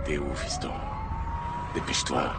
T'es où, fiston? Dépêche-toi.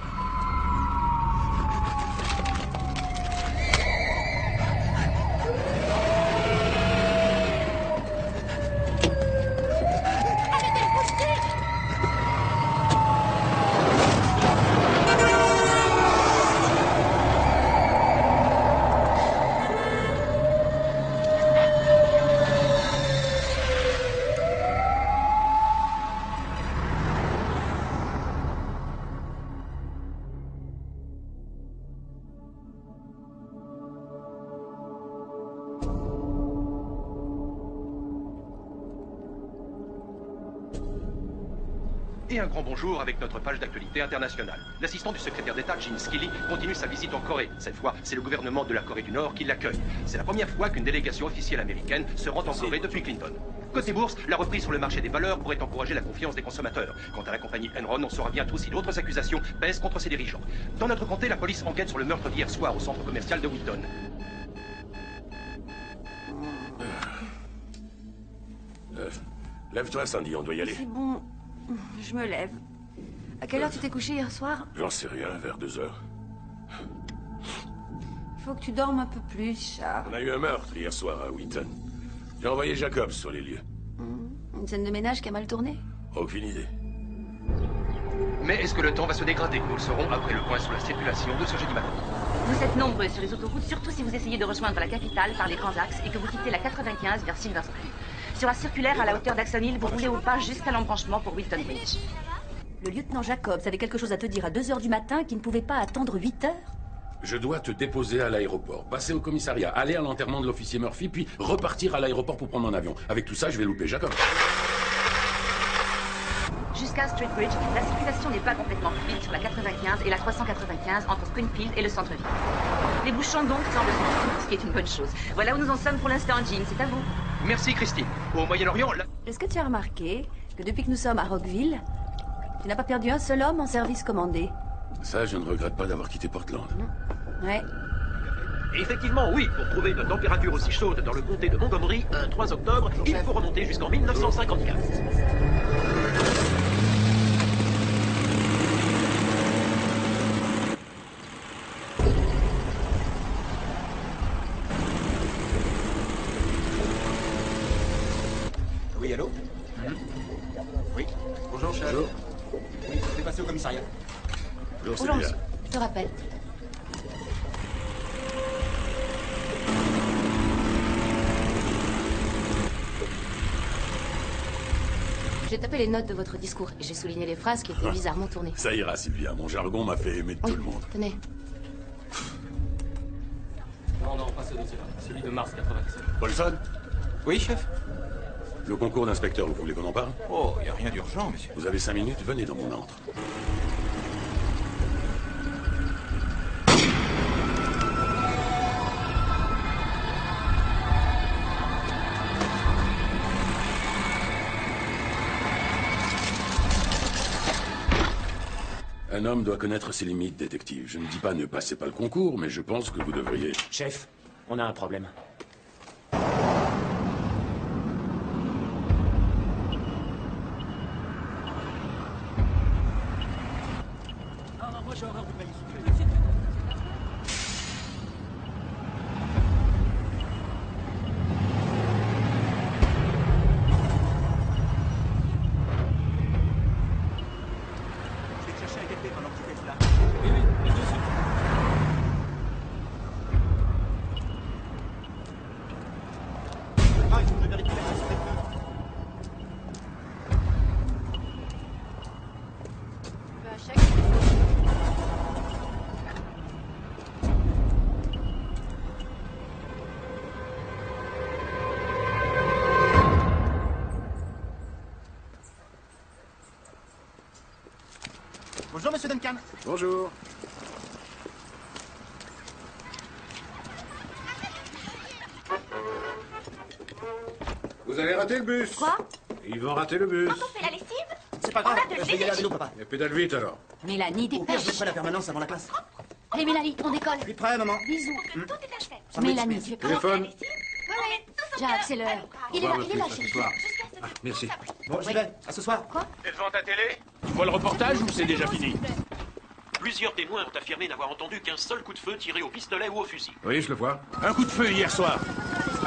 Et un grand bonjour avec notre page d'actualité internationale. L'assistant du secrétaire d'État, Jim Skilly, continue sa visite en Corée. Cette fois, c'est le gouvernement de la Corée du Nord qui l'accueille. C'est la première fois qu'une délégation officielle américaine se rend en Corée depuis Clinton. Côté bourse, la reprise sur le marché des valeurs pourrait encourager la confiance des consommateurs. Quant à la compagnie Enron, on saura bientôt si d'autres accusations pèsent contre ses dirigeants. Dans notre comté, la police enquête sur le meurtre d'hier soir au centre commercial de Wilton. Lève-toi, Sandy, on doit y aller. C'est bon. Je me lève. À quelle heure tu t'es couché hier soir? J'en sais rien, vers 2 heures. Faut que tu dormes un peu plus, Charles. On a eu un meurtre hier soir à Wheaton. J'ai envoyé Jacobs sur les lieux. Une scène de ménage qui a mal tourné? Aucune idée. Mais est-ce que le temps va se dégrader? Nous le saurons après le point sur la circulation de ce jeudi matin. Vous êtes nombreux sur les autoroutes, surtout si vous essayez de rejoindre la capitale par les grands axes et que vous quittez la 95 vers Silver Street. Sur la circulaire à la hauteur d'Axon Hill, vous roulez au pas jusqu'à l'embranchement pour Wilton Bridge. Le lieutenant Jacobs avait quelque chose à te dire à 2 heures du matin qui ne pouvait pas attendre 8 heures? Je dois te déposer à l'aéroport, passer au commissariat, aller à l'enterrement de l'officier Murphy, puis repartir à l'aéroport pour prendre mon avion. Avec tout ça, je vais louper Jacobs. Jusqu'à Street Bridge, la circulation n'est pas complètement fluide sur la 95 et la 395 entre Springfield et le centre-ville. Les bouchons donc semblent se réduire, ce qui est une bonne chose. Voilà où nous en sommes pour l'instant, Jim, c'est à vous. Merci, Christine. Au Moyen-Orient, la... Est-ce que tu as remarqué que depuis que nous sommes à Rockville, tu n'as pas perdu un seul homme en service commandé? Ça, je ne regrette pas d'avoir quitté Portland. Ouais. Effectivement, oui. Pour trouver une température aussi chaude dans le comté de Montgomery, un 3 octobre, il faut remonter jusqu'en 1954. Oui, allô? Oui. Bonjour, chef. Bonjour. Oui, c'est passé au commissariat. Bonjour, Bonjour, Sylvia. monsieur. Je te rappelle. J'ai tapé les notes de votre discours et j'ai souligné les phrases qui étaient bizarrement tournées. Ça ira, Sylvia. Mon jargon m'a fait aimer de Oui, tout le monde. tenez. Non, pas ce dossier-là. Celui de mars 97. Paulson, Oui, chef? le concours d'inspecteur, vous voulez qu'on en parle? Oh, il n'y a rien d'urgent, monsieur. Vous avez 5 minutes, venez dans mon antre. Un homme doit connaître ses limites, détective. Je ne dis pas ne passez pas le concours, mais je pense que vous devriez... Chef, on a un problème. Je vais te chercher un café pendant que tu fais cela. Oui, tout de suite. monsieur Duncan. Bonjour. Vous allez rater le bus. Quoi? Ils vont rater le bus. Quand on fait la lessive, C'est pas grave, On va te je vais y aller à lever. vélo, papa. Et pédale vite alors. Mélanie, Au pire, je dépêche. ferai la permanence avant la classe. Allez, Mélanie, on décolle. Je suis prêt, maman. Bisous. tout est achevé. Mélanie, tu es prête? Téléphone. Jack, c'est l'heure. Il est là, il est là, À ce chérie. soir. Ah, merci. Bon, j'y vais. À ce soir. T'es devant ta télé? Tu vois le reportage ou c'est déjà fini? Plusieurs témoins ont affirmé n'avoir entendu qu'un seul coup de feu tiré au pistolet ou au fusil. Oui, je le vois. Un coup de feu hier soir.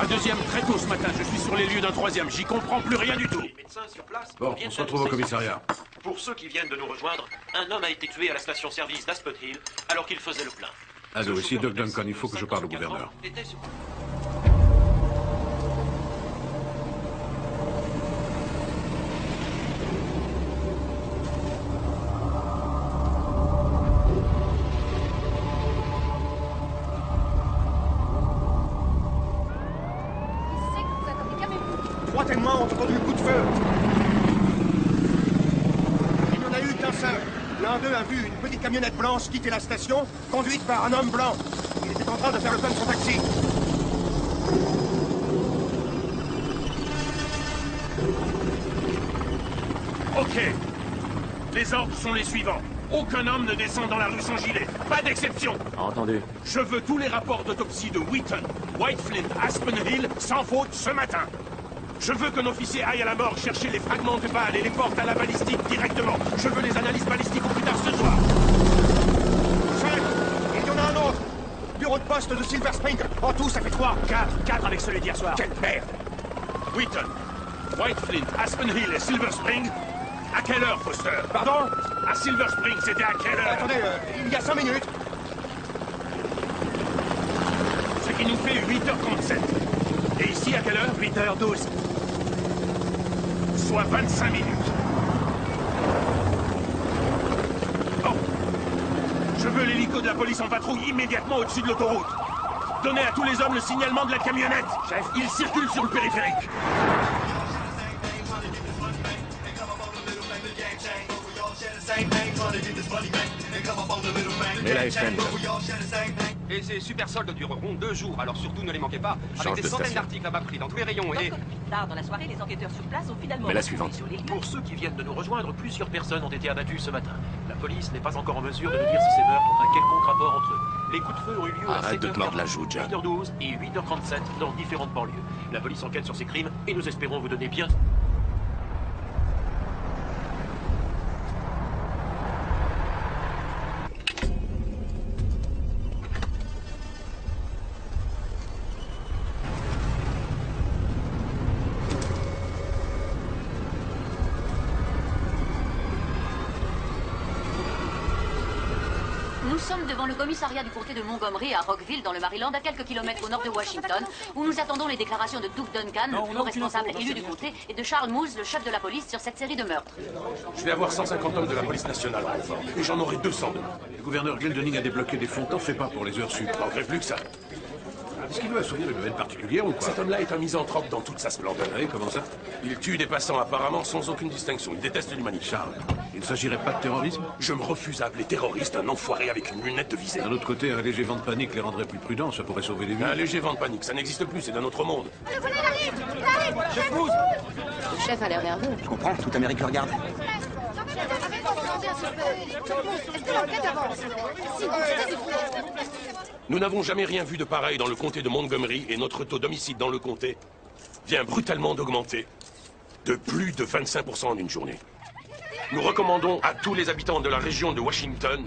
Un deuxième très tôt ce matin. Je suis sur les lieux d'un troisième. J'y comprends plus rien du tout. Les médecins sur place Bon, viennent on se retrouve au d'annoncer- commissariat. Pour ceux qui viennent de nous rejoindre, un homme a été tué à la station-service d'Aspen Hill alors qu'il faisait le plein. Ado, Ce ici chauffeur Doc de taxi Duncan, il faut que je parle au 54 gouverneur. ans était sur- Trois témoins ont entendu le coup de feu. Il n'y en a eu qu'un seul. L'un d'eux a vu une petite camionnette blanche quitter la station, conduite par un homme blanc. Il était en train de faire le plein de son taxi. Ok. Les ordres sont les suivants. Aucun homme ne descend dans la rue sans gilet. Pas d'exception. Entendu. Je veux tous les rapports d'autopsie de Wheaton, White Flint, Aspen Hill, sans faute, ce matin. Je veux qu'un officier aille à la mort chercher les fragments de balles et les porte à la balistique directement. Je veux les analyses balistiques au plus tard ce soir. Chef, il y en a un autre. Bureau de poste de Silver Spring. En tout, ça fait trois. Quatre avec celui d'hier soir. Quelle merde. Wheaton, White Flint, Aspen Hill et Silver Spring. À quelle heure, Foster? Pardon? À Silver Spring, c'était à quelle heure? Attendez, il y a 5 minutes. Ce qui nous fait 8h37. Et ici, à quelle heure? 8h12. Soit 25 minutes. Bon. Je veux l'hélico de la police en patrouille immédiatement au-dessus de l'autoroute. Donnez à tous les hommes le signalement de la camionnette. Chef, ils circulent sur le périphérique. Et la FM. Et ces super soldes dureront 2 jours, alors surtout ne les manquez pas. Change Avec des de centaines station. d'articles à bas prix dans tous les rayons et... Tard dans la soirée, les enquêteurs sur place ont finalement... Mais la retrouvé suivante. sur les lieux- Pour ceux qui viennent de nous rejoindre, plusieurs personnes ont été abattues ce matin. La police n'est pas encore en mesure de nous dire si ces meurtres ont un quelconque rapport entre eux. Les coups de feu ont eu lieu à Arrête de te 7h40, mordre la joue, Jack. 8h12 et 8h37 dans différentes banlieues. La police enquête sur ces crimes et nous espérons vous donner bien... Nous sommes devant le commissariat du comté de Montgomery à Rockville, dans le Maryland, à quelques kilomètres au nord de Washington, où nous attendons les déclarations de Doug Duncan, le plus haut responsable élu du comté, et de Charles Moose, le chef de la police, sur cette série de meurtres. Je vais avoir 150 hommes de la police nationale en renfort. Et j'en aurai 200 demain. Le gouverneur Gildening a débloqué des fonds. T'en fais pas pour les heures sup. Il ne manquerait plus que ça. Est-ce qu'il doit assouvir une nouvelle particulière ou quoi? Cet homme-là est un misanthrope dans toute sa splendeur. Oui, comment ça? Il tue des passants apparemment sans aucune distinction. Il déteste l'humanité. Charles, il ne s'agirait pas de terrorisme? Je me refuse à appeler terroriste un enfoiré avec une lunette de visée. D'un autre côté, un léger vent de panique les rendrait plus prudents. Ça pourrait sauver des vies. Un léger vent de panique, ça n'existe plus, c'est d'un autre monde. Le chef a l'air nerveux. Je comprends, toute Amérique le regarde. Nous n'avons jamais rien vu de pareil dans le comté de Montgomery et notre taux d'homicide dans le comté vient brutalement d'augmenter de plus de 25% en une journée. Nous recommandons à tous les habitants de la région de Washington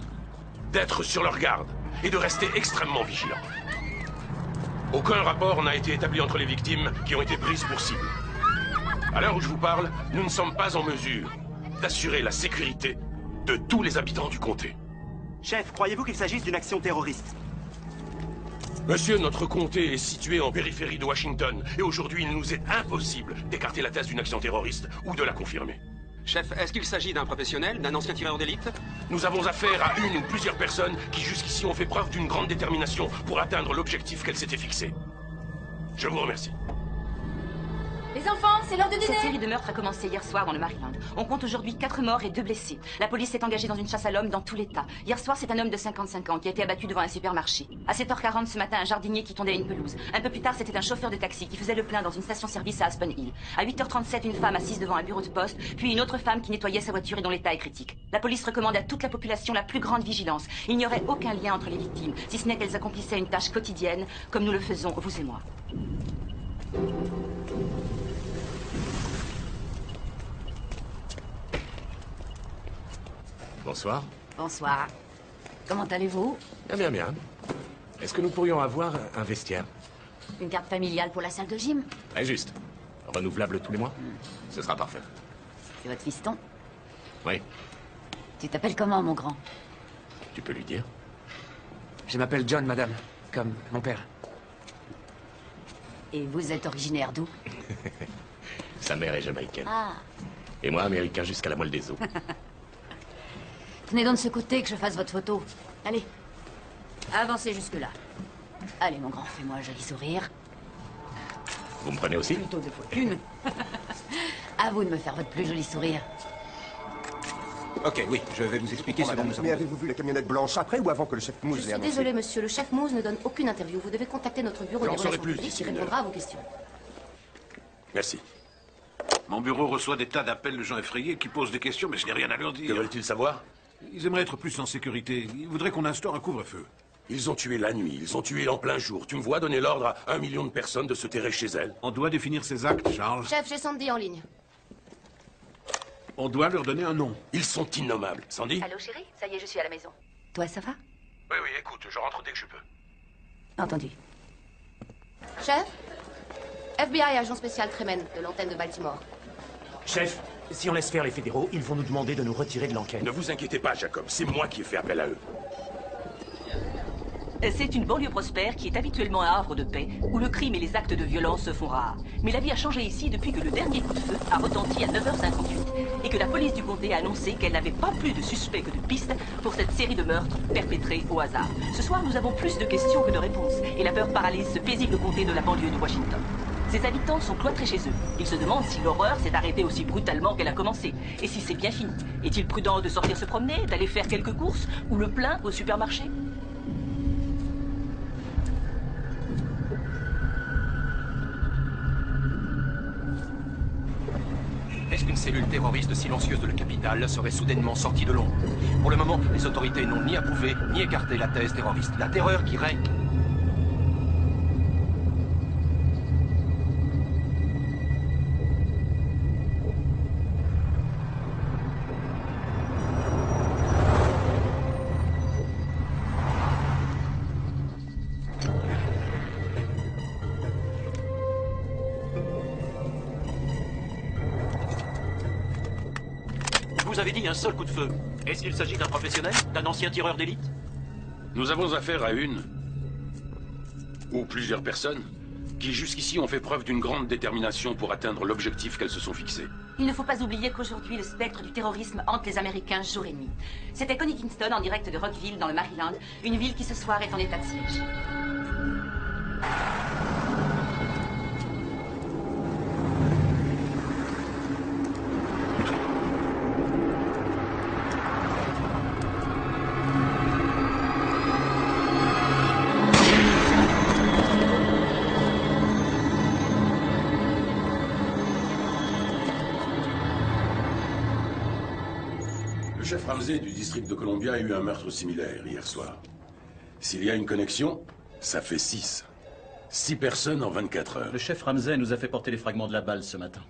d'être sur leur garde et de rester extrêmement vigilants. Aucun rapport n'a été établi entre les victimes qui ont été prises pour cible. À l'heure où je vous parle, nous ne sommes pas en mesure d'assurer la sécurité de tous les habitants du comté. Chef, croyez-vous qu'il s'agisse d'une action terroriste? Monsieur, notre comté est situé en périphérie de Washington, et aujourd'hui, il nous est impossible d'écarter la thèse d'une action terroriste ou de la confirmer. Chef, est-ce qu'il s'agit d'un professionnel, d'un ancien tireur d'élite? Nous avons affaire à une ou plusieurs personnes qui jusqu'ici ont fait preuve d'une grande détermination pour atteindre l'objectif qu'elles s'étaient fixé. Je vous remercie. Les enfants, c'est l'heure de dîner. Cette série de meurtres a commencé hier soir dans le Maryland. On compte aujourd'hui 4 morts et 2 blessés. La police s'est engagée dans une chasse à l'homme dans tout l'État. Hier soir, c'est un homme de 55 ans qui a été abattu devant un supermarché. À 7h40 ce matin, un jardinier qui tondait une pelouse. Un peu plus tard, c'était un chauffeur de taxi qui faisait le plein dans une station-service à Aspen Hill. À 8h37, une femme assise devant un bureau de poste, puis une autre femme qui nettoyait sa voiture et dont l'état est critique. La police recommande à toute la population la plus grande vigilance. Il n'y aurait aucun lien entre les victimes, si ce n'est qu'elles accomplissaient une tâche quotidienne, comme nous le faisons, vous et moi. Bonsoir. Bonsoir. Comment allez-vous? Bien, bien. Est-ce que nous pourrions avoir un vestiaire? Une carte familiale pour la salle de gym? Très juste. Renouvelable tous les mois? Ce sera parfait. C'est votre fiston? Oui. Tu t'appelles comment, mon grand? Tu peux lui dire? Je m'appelle John, madame. Comme mon père. Et vous êtes originaire d'où? Sa mère est jamaïcaine. Ah. Et moi, américain jusqu'à la moelle des os. Tenez donc de ce côté que je fasse votre photo. Allez. Avancez jusque-là. Allez, mon grand, fais-moi un joli sourire. Vous me prenez aussi? Plutôt 2 fois une. À vous de me faire votre plus joli sourire. Ok, oui, je vais vous expliquer ce dont nous avons... Mais avez-vous vu la camionnette blanche après ou avant que le chef Moose l'ait Je suis annoncé? désolé, monsieur. Le chef Moose ne donne aucune interview. Vous devez contacter notre bureau des relations publiques qui répondra à vos questions. Merci. Mon bureau reçoit des tas d'appels de gens effrayés qui posent des questions, mais je n'ai rien à leur dire. Que veulent-ils savoir? Ils aimeraient être plus en sécurité. Ils voudraient qu'on instaure un couvre-feu. Ils ont tué la nuit, ils ont tué en plein jour. Tu me vois donner l'ordre à 1 million de personnes de se terrer chez elles? On doit définir ces actes, Charles. Chef, j'ai Sandy en ligne. On doit leur donner un nom. Ils sont innommables. Sandy? Allô, chérie? Ça y est, je suis à la maison. Toi, ça va? Oui, oui, écoute, je rentre dès que je peux. Entendu. Chef? FBI, agent spécial Tremen, de l'antenne de Baltimore. Chef, si on laisse faire les fédéraux, ils vont nous demander de nous retirer de l'enquête. Ne vous inquiétez pas, Jacob. C'est moi qui ai fait appel à eux. C'est une banlieue prospère qui est habituellement un havre de paix, où le crime et les actes de violence se font rares. Mais la vie a changé ici depuis que le dernier coup de feu a retenti à 9h58 et que la police du comté a annoncé qu'elle n'avait pas plus de suspects que de pistes pour cette série de meurtres perpétrés au hasard. Ce soir, nous avons plus de questions que de réponses et la peur paralyse ce paisible comté de la banlieue de Washington. Ses habitants sont cloîtrés chez eux. Ils se demandent si l'horreur s'est arrêtée aussi brutalement qu'elle a commencé. Et si c'est bien fini. Est-il prudent de sortir se promener, d'aller faire quelques courses ou le plein au supermarché? Est-ce qu'une cellule terroriste silencieuse de la capitale serait soudainement sortie de l'ombre? Pour le moment, les autorités n'ont ni approuvé ni écarté la thèse terroriste. La terreur qui règne. Vous avez dit un seul coup de feu. Est-ce qu'il s'agit d'un professionnel? D'un ancien tireur d'élite? Nous avons affaire à une ou plusieurs personnes qui jusqu'ici ont fait preuve d'une grande détermination pour atteindre l'objectif qu'elles se sont fixé. Il ne faut pas oublier qu'aujourd'hui, le spectre du terrorisme hante les Américains jour et nuit. C'était Connie Kingston en direct de Rockville, dans le Maryland, une ville qui ce soir est en état de siège. Le chef Ramsey du district de Columbia a eu un meurtre similaire hier soir. S'il y a une connexion, ça fait 6. 6 personnes en 24 heures. Le chef Ramsey nous a fait porter les fragments de la balle ce matin.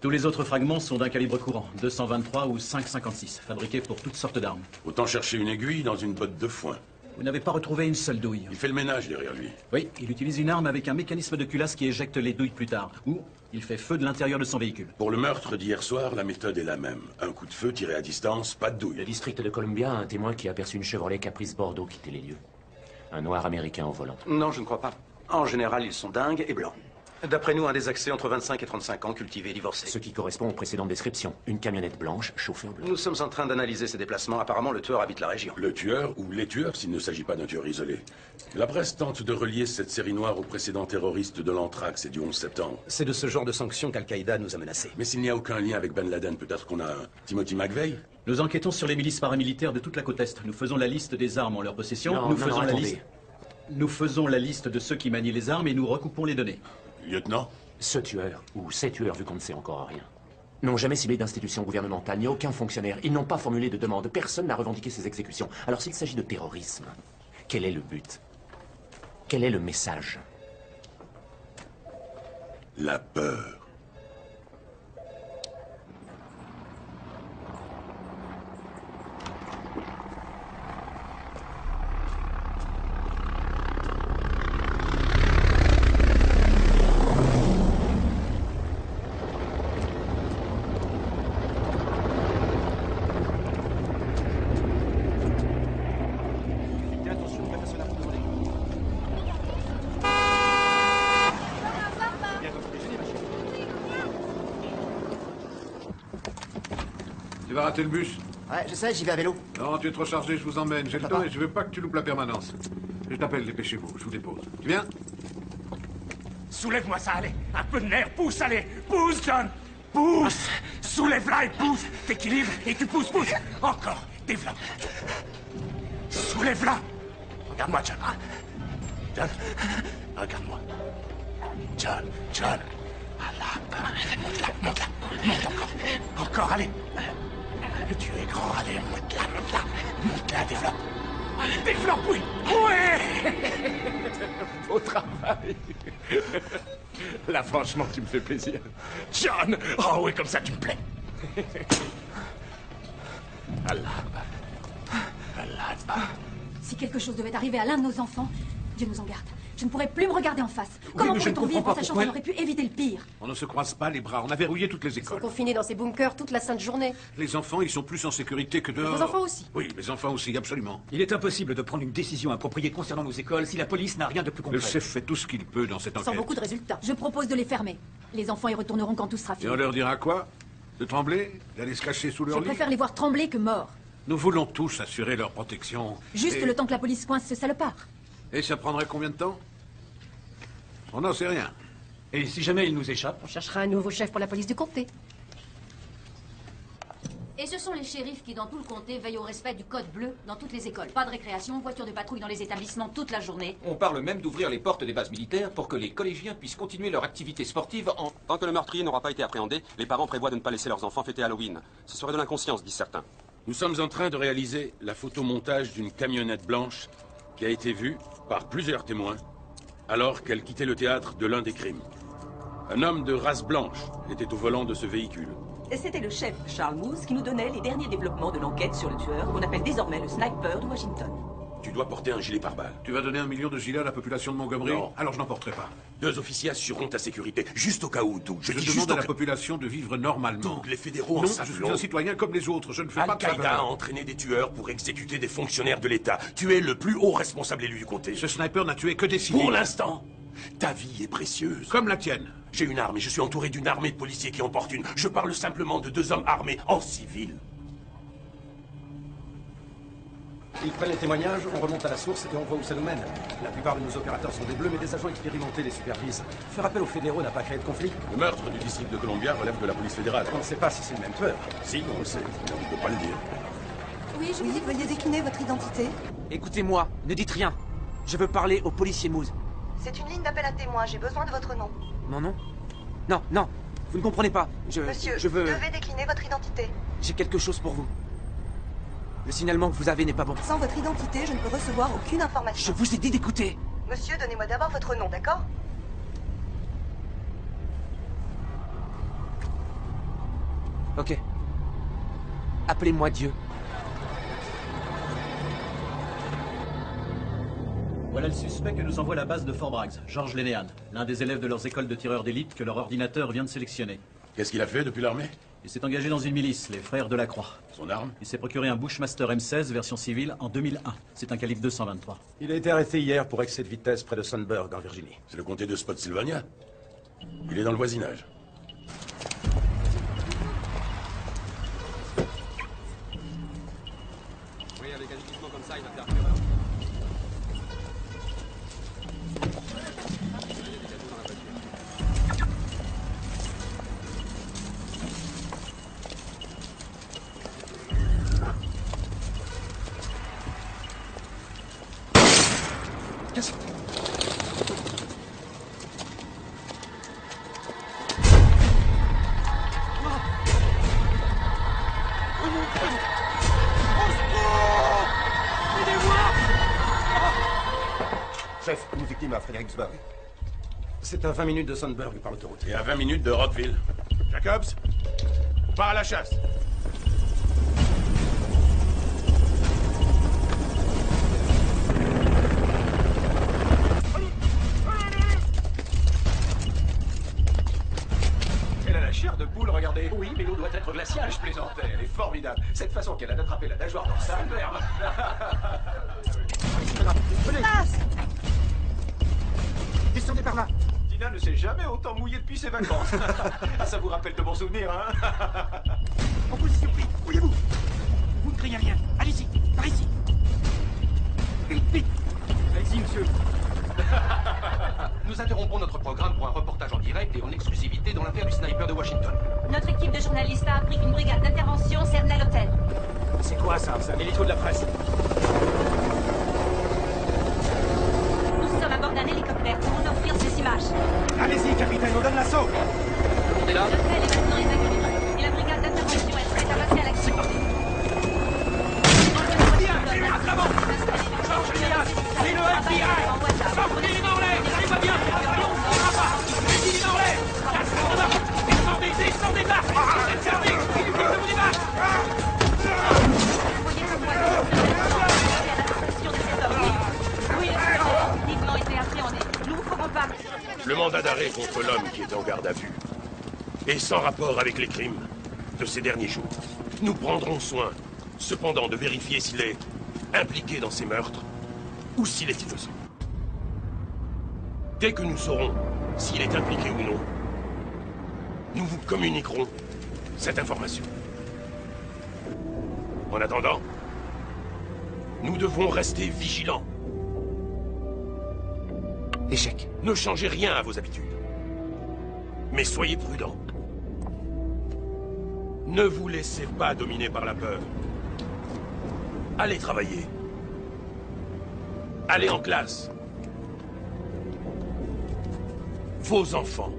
Tous les autres fragments sont d'un calibre courant, 223 ou 5,56, fabriqués pour toutes sortes d'armes. Autant chercher une aiguille dans une botte de foin. Vous n'avez pas retrouvé une seule douille. Il fait le ménage derrière lui. Oui, il utilise une arme avec un mécanisme de culasse qui éjecte les douilles plus tard. Ou il fait feu de l'intérieur de son véhicule. Pour le meurtre d'hier soir, la méthode est la même. Un coup de feu tiré à distance, pas de douille. Le district de Columbia a un témoin qui a aperçu une Chevrolet Caprice Bordeaux quitter les lieux. Un noir américain au volant. Non, je ne crois pas. En général, ils sont dingues et blancs. D'après nous, un des accès entre 25 et 35 ans, cultivé et divorcé. Ce qui correspond aux précédentes descriptions. Une camionnette blanche, chauffeur bleu. Nous sommes en train d'analyser ses déplacements. Apparemment, le tueur habite la région. Le tueur ou les tueurs s'il ne s'agit pas d'un tueur isolé. La presse tente de relier cette série noire aux précédents terroristes de l'Anthrax et du 11 septembre. C'est de ce genre de sanctions qu'Al-Qaïda nous a menacés. Mais s'il n'y a aucun lien avec Ben Laden, peut-être qu'on a un Timothy McVeigh? Nous enquêtons sur les milices paramilitaires de toute la côte Est. Nous faisons la liste des armes en leur possession. Nous faisons la liste de ceux qui manient les armes et nous recoupons les données. Lieutenant? Ce tueur, ou ces tueurs, vu qu'on ne sait encore rien, n'ont jamais ciblé d'institutions gouvernementales, ni aucun fonctionnaire. Ils n'ont pas formulé de demande. Personne n'a revendiqué ces exécutions. Alors s'il s'agit de terrorisme, quel est le but? Quel est le message? La peur. Tu vas rater le bus? Ouais, je sais, j'y vais à vélo. Non, tu es trop chargé, je vous emmène. J'ai le dos et je veux pas que tu loupes la permanence. Je t'appelle, dépêchez-vous, je vous dépose. Tu viens? Soulève-moi ça, allez. Un peu de nerf, pousse, allez. Pousse, John. Pousse. Soulève-la et pousse. T'équilibres et tu pousses, pousse. Encore. Développe. Soulève-la. Regarde-moi, John. John, regarde-moi. John. Allah. Monte-la. Monte encore. Encore, allez. Tu es grand, allez, monte-la, développe. Développe, oui. Beau travail. Là, franchement, tu me fais plaisir. John. Oh oui, comme ça, tu me plais. Allah. Si quelque chose devait arriver à l'un de nos enfants, Dieu nous en garde. Je ne pourrais plus me regarder en face. Comment pourrait-on vivre en sachant qu'on aurait pu éviter le pire? On ne se croise pas les bras, on a verrouillé toutes les Ils sont écoles. confinés dans ces bunkers toute la sainte journée. Les enfants, ils sont plus en sécurité que dehors. Vos enfants aussi? Oui, les enfants aussi, absolument. Il est impossible de prendre une décision appropriée concernant nos écoles si la police n'a rien de plus concret. Le chef fait tout ce qu'il peut dans cette Sans enquête. beaucoup de résultats. Je propose de les fermer. Les enfants y retourneront quand tout sera Et fini. on leur dira quoi? De trembler? D'aller se cacher sous Je leur lit? préfère les voir trembler que morts. Nous voulons tous assurer leur protection. Juste le temps que la police coince ce salopard. Et ça prendrait combien de temps? On n'en sait rien. Et si jamais il nous échappe? On cherchera un nouveau chef pour la police du comté. Et ce sont les shérifs qui, dans tout le comté, veillent au respect du code bleu dans toutes les écoles. Pas de récréation, voiture de patrouille dans les établissements toute la journée. On parle même d'ouvrir les portes des bases militaires pour que les collégiens puissent continuer leur activité sportive en... Tant que le meurtrier n'aura pas été appréhendé, les parents prévoient de ne pas laisser leurs enfants fêter Halloween. Ce serait de l'inconscience, disent certains. Nous sommes en train de réaliser la photomontage d'une camionnette blanche qui a été vue par plusieurs témoins alors qu'elle quittait le théâtre de l'un des crimes. Un homme de race blanche était au volant de ce véhicule. C'était le chef, Charles Moose, qui nous donnait les derniers développements de l'enquête sur le tueur, qu'on appelle désormais le sniper de Washington. Tu dois porter un gilet pare-balles. Tu vas donner 1 million de gilets à la population de Montgomery? Non. Alors je n'en porterai pas. 2 officiers assureront ta sécurité, juste au cas où, Doug. Je dis demande juste à au la cas... population de vivre normalement. Doug, les fédéraux en Non, savent je suis long. un citoyen comme les autres, je ne fais pas de Al-Qaïda a faveur. entraîné des tueurs pour exécuter des fonctionnaires de l'État. Tu es le plus haut responsable élu du comté. Ce sniper n'a tué que des civils. Pour l'instant, ta vie est précieuse. Comme la tienne. J'ai une arme et je suis entouré d'une armée de policiers qui en portent une. Je parle simplement de 2 hommes armés en civil. Ils prennent les témoignages, on remonte à la source et on voit où ça nous mène. La plupart de nos opérateurs sont des bleus, mais des agents expérimentés les supervisent. Faire appel aux fédéraux n'a pas créé de conflit. Le meurtre du district de Columbia relève de la police fédérale. On ne sait pas si c'est le même tueur. Si, on le sait, mais on ne peut pas le dire. Oui, veuillez décliner votre identité. Écoutez-moi, ne dites rien. Je veux parler au policier Moose. C'est une ligne d'appel à témoins, j'ai besoin de votre nom. Mon nom? Non, vous ne comprenez pas. Monsieur, je veux... vous devez décliner votre identité. J'ai quelque chose pour vous. Le signalement que vous avez n'est pas bon. Sans votre identité, je ne peux recevoir aucune information. Je vous ai dit d'écouter. Monsieur, donnez-moi d'abord votre nom, d'accord? Ok. Appelez-moi Dieu. Voilà le suspect que nous envoie la base de Fort Bragg, George Lenehan, l'un des élèves de leurs écoles de tireurs d'élite que leur ordinateur vient de sélectionner. Qu'est-ce qu'il a fait depuis l'armée? Il s'est engagé dans une milice, les Frères de la Croix. Son arme? Il s'est procuré un Bushmaster M16 version civile en 2001. C'est un calibre 223. Il a été arrêté hier pour excès de vitesse près de Sandburg, en Virginie. C'est le comté de Spotsylvania? Il est dans le voisinage. Oui, avec un équipement comme ça, il va faire Chef, une victime à Fredericksburg. C'est à 20 minutes de Sandburg par l'autoroute. Et à 20 minutes de Rockville. Jacobs, on part à la chasse. Elle a la chair de poule, regardez. Oui, mais l'eau doit être glaciale, je plaisantais. Elle est formidable. Cette façon qu'elle a d'attraper la nageoire dorsale, merde. Place! Descendez par là. Tina ne s'est jamais autant mouillée depuis ses vacances. Ça vous rappelle de bons souvenirs, hein? En position, vite, mouillez-vous. Vous ne craignez rien. Allez-y, par ici. Vite, vite. Allez-y, monsieur. Nous interrompons notre programme pour un reportage en direct et en exclusivité dans l'affaire du sniper de Washington. Notre équipe de journalistes a appris qu'une brigade d'intervention cernait l'hôtel. C'est quoi ça? C'est un hélico de la presse. Nous sommes à bord d'un hélicoptère pour vous offrir ces images. Allez-y, capitaine, on donne l'assaut. Tout le monde est là? L'hôtel est maintenant évacué et la brigade d'intervention est prête à passer à l'action. C'est le FBI! Sortez les mains en l'air! Allez pas bien! Allons, on ira pas! Mettez les mains en l'air! Descendez là! Descendez! Il faut que vous débattre! Voyez comme moi, à la protection de cet homme. Oui, a définitivement été appréhendé. Nous vous ferons part. Le mandat d'arrêt contre l'homme qui est en garde à vue est sans rapport avec les crimes de ces derniers jours. Nous prendrons soin, cependant, de vérifier s'il est impliqué dans ces meurtres ou s'il est innocent. Dès que nous saurons s'il est impliqué ou non, nous vous communiquerons cette information. En attendant, nous devons rester vigilants. Échec. Ne changez rien à vos habitudes. Mais soyez prudents. Ne vous laissez pas dominer par la peur. Allez travailler. Allez en classe. Vos enfants,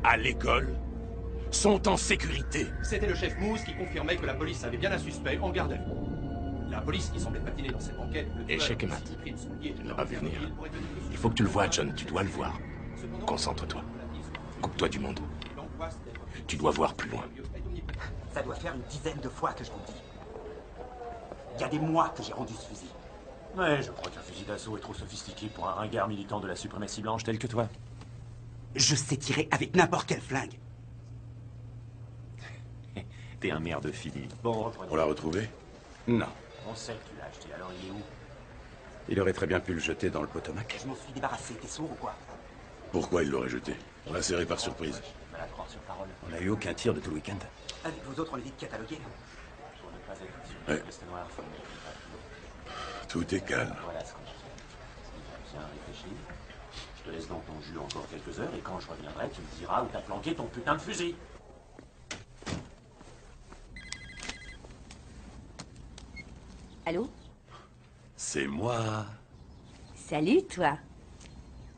à l'école, sont en sécurité. C'était le chef Moose qui confirmait que la police avait bien un suspect en garde à vue. La police qui semblait patiner dans cette enquête... Échec et mat. Tu l'auras vu venir. Il faut que tu le vois, John. Tu dois le voir. Concentre-toi. Coupe-toi du monde. Tu dois voir plus loin. Ça doit faire une dizaine de fois que je vous le dis. Il y a des mois que j'ai rendu ce fusil. Ouais, je crois qu'un fusil d'assaut est trop sophistiqué pour un ringard militant de la suprématie blanche tel que toi. Je sais tirer avec n'importe quel flingue. T'es un maire de fille. Bon, On l'a retrouvé? Non. On sait que tu l'as acheté, alors il est où? Il aurait très bien pu le jeter dans le Potomac. Je m'en suis débarrassé, t'es sourd ou quoi? Pourquoi il l'aurait jeté? On l'a serré par surprise. Je vais la croire sur parole. On n'a eu aucun tir de tout le week-end. Avec vous autres, on est vite catalogués. Pour ne pas être sûr Ouais. que reste noir, faut me Tout est calme. Voilà ce qu'on fait. Bien réfléchi. Je te laisse dans ton jus encore quelques heures et quand je reviendrai, tu me diras où t'as planqué ton putain de fusil. Allô? C'est moi. Salut, toi.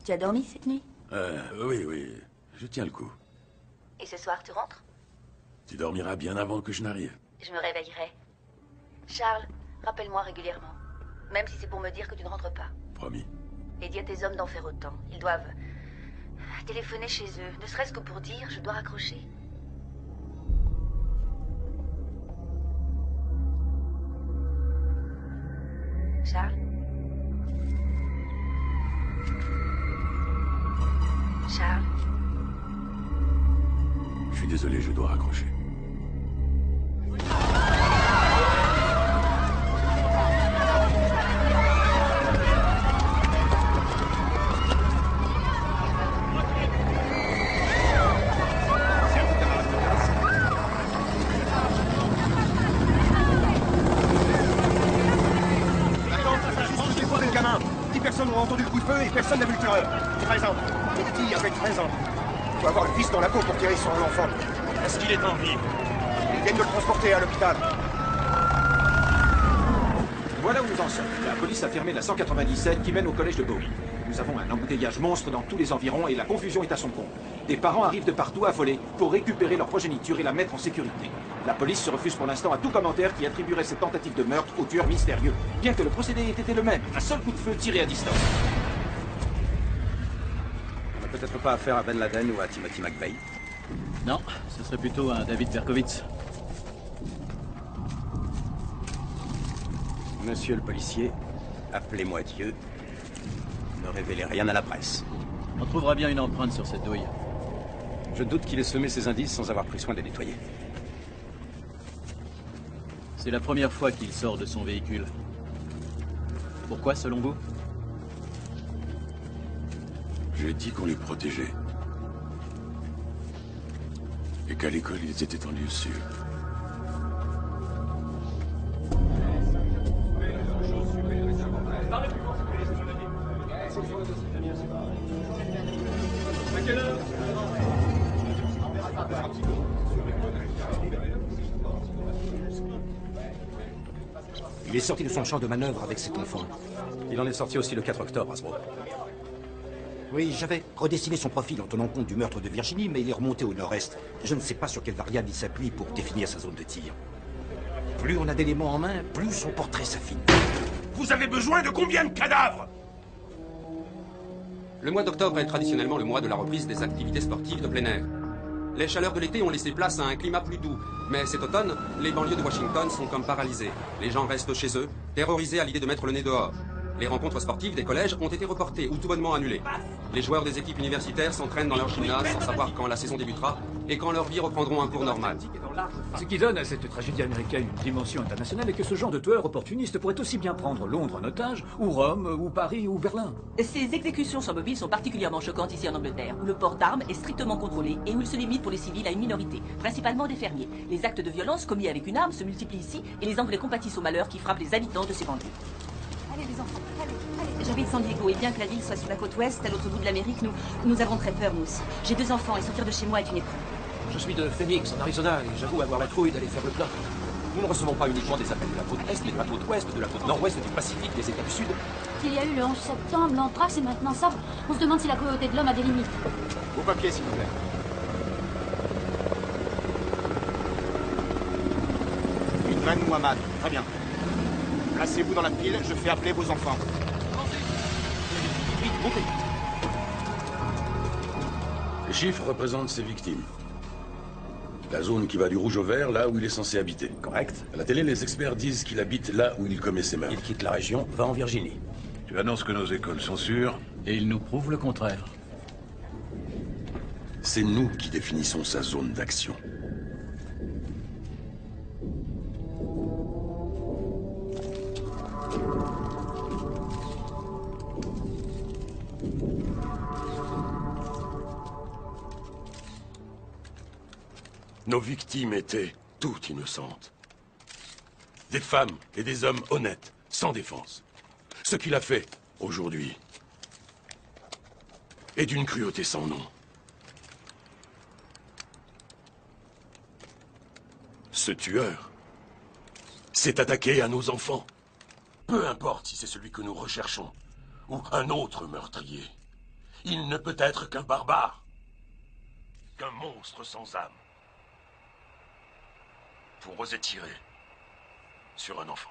Tu as dormi cette nuit? Oui. Je tiens le coup. Et ce soir, tu rentres? Tu dormiras bien avant que je n'arrive. Je me réveillerai. Charles, rappelle-moi régulièrement. Même si c'est pour me dire que tu ne rentres pas. Promis. Et dis à tes hommes d'en faire autant. Ils doivent téléphoner chez eux, ne serait-ce que pour dire je dois raccrocher. Charles? Charles? Je suis désolé, je dois raccrocher. personnes ont entendu le coup de feu et personne n'a vu le tireur. 13 ans. Une fille avec 13 ans. Il faut avoir le fils dans la peau pour tirer sur un enfant. Est-ce qu'il est en vie? Ils viennent de le transporter à l'hôpital. Voilà où nous en sommes. La police a fermé la 197 qui mène au collège de Bowie. Nous avons un embouteillage monstre dans tous les environs et la confusion est à son comble. Des parents arrivent de partout affolés pour récupérer leur progéniture et la mettre en sécurité. La police se refuse pour l'instant à tout commentaire qui attribuerait cette tentative de meurtre au tueur mystérieux, bien que le procédé ait été le même, un seul coup de feu tiré à distance. On n'a peut-être pas affaire à Ben Laden ou à Timothy McVeigh. Non, ce serait plutôt un David Berkowitz. Monsieur le policier, appelez-moi Dieu. Ne révélez rien à la presse. On trouvera bien une empreinte sur cette douille. Je doute qu'il ait semé ces indices sans avoir pris soin de les nettoyer. C'est la première fois qu'il sort de son véhicule. Pourquoi, selon vous? J'ai dit qu'on les protégeait. Et qu'à l'école, ils étaient en lieu sûr. Il est sorti de son champ de manœuvre avec cet enfant. Il en est sorti aussi le 4 octobre, Hasbro. Oui, j'avais redessiné son profil en tenant compte du meurtre de Virginie, mais il est remonté au nord-est. Je ne sais pas sur quelle variable il s'appuie pour définir sa zone de tir. Plus on a d'éléments en main, plus son portrait s'affine. Vous avez besoin de combien de cadavres? Le mois d'octobre est traditionnellement le mois de la reprise des activités sportives de plein air. Les chaleurs de l'été ont laissé place à un climat plus doux. Mais cet automne, les banlieues de Washington sont comme paralysées. Les gens restent chez eux, terrorisés à l'idée de mettre le nez dehors. Les rencontres sportives des collèges ont été reportées ou tout bonnement annulées. Les joueurs des équipes universitaires s'entraînent dans leur gymnase sans savoir quand la saison débutera et quand leurs vies reprendront un cours normal. Ce qui donne à cette tragédie américaine une dimension internationale est que ce genre de tueur opportuniste pourrait aussi bien prendre Londres en otage, ou Rome, ou Paris, ou Berlin. Ces exécutions sur mobile sont particulièrement choquantes ici en Angleterre, où le port d'armes est strictement contrôlé et où il se limite pour les civils à une minorité, principalement des fermiers. Les actes de violence commis avec une arme se multiplient ici et les Anglais compatissent au malheur qui frappe les habitants de ces banlieues. Allez les enfants, allez. J'habite San Diego et bien que la ville soit sur la côte ouest, à l'autre bout de l'Amérique, nous avons très peur, nous aussi. J'ai 2 enfants et sortir de chez moi est une épreuve. Je suis de Phoenix, en Arizona, et j'avoue avoir la trouille d'aller faire le plein. Nous ne recevons pas uniquement des appels de la côte est, mais de la côte ouest, de la côte nord-ouest, du Pacifique, des États du Sud. Il y a eu le 11 septembre, l'anthrax et maintenant ça. On se demande si la cruauté de l'homme a des limites. Vos papiers, s'il vous plaît. Idman Muhammad, très bien. Placez-vous dans la pile, je fais appeler vos enfants. Vite, montez. Les chiffres représentent ses victimes. La zone qui va du rouge au vert, là où il est censé habiter. Correct. À la télé, les experts disent qu'il habite là où il commet ses meurtres. Il quitte la région, va en Virginie. Tu annonces que nos écoles sont sûres? Et il nous prouve le contraire. C'est nous qui définissons sa zone d'action. Nos victimes étaient toutes innocentes. Des femmes et des hommes honnêtes, sans défense. Ce qu'il a fait, aujourd'hui, est d'une cruauté sans nom. Ce tueur s'est attaqué à nos enfants. Peu importe si c'est celui que nous recherchons, ou un autre meurtrier. Il ne peut être qu'un barbare, qu'un monstre sans âme. Pour oser tirer sur un enfant.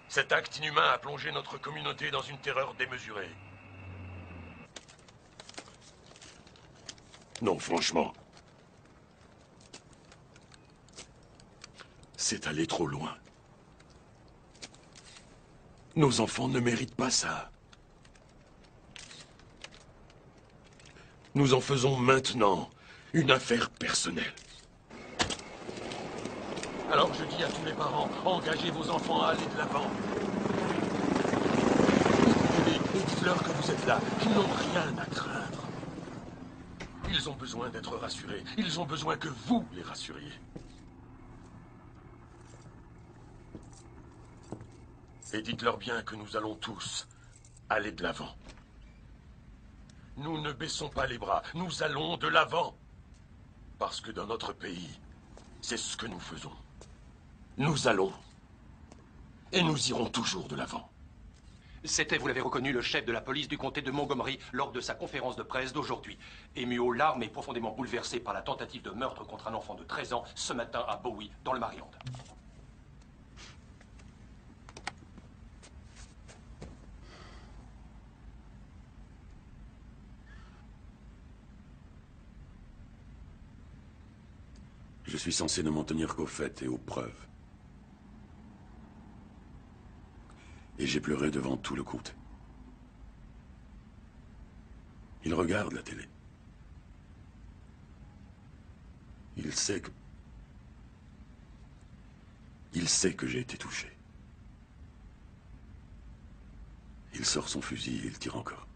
Cet acte inhumain a plongé notre communauté dans une terreur démesurée. Non, franchement. C'est aller trop loin. Nos enfants ne méritent pas ça. Nous en faisons maintenant une affaire personnelle. Alors je dis à tous les parents, engagez vos enfants à aller de l'avant. Et dites-leur que vous êtes là, qu'ils n'ont rien à craindre. Ils ont besoin d'être rassurés. Ils ont besoin que vous les rassuriez. Et dites-leur bien que nous allons tous aller de l'avant. Nous ne baissons pas les bras, nous allons de l'avant. Parce que dans notre pays, c'est ce que nous faisons. Nous allons. Et nous irons toujours de l'avant. C'était, vous l'avez reconnu, le chef de la police du comté de Montgomery lors de sa conférence de presse d'aujourd'hui. Ému aux larmes et profondément bouleversé par la tentative de meurtre contre un enfant de 13 ans ce matin à Bowie, dans le Maryland. Je suis censé ne m'en tenir qu'aux faits et aux preuves. Et j'ai pleuré devant tout le comté. Il regarde la télé. Il sait que j'ai été touché. Il sort son fusil et il tire encore.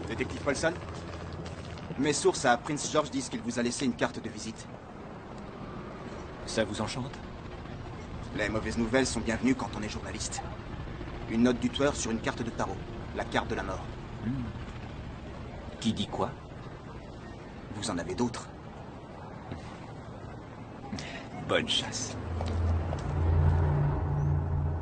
Détective Paulson? Mes sources à Prince George disent qu'il vous a laissé une carte de visite. Ça vous enchante? Les mauvaises nouvelles sont bienvenues quand on est journaliste. Une note du tueur sur une carte de tarot. La carte de la mort. Qui dit quoi? Vous en avez d'autres. Bonne chasse.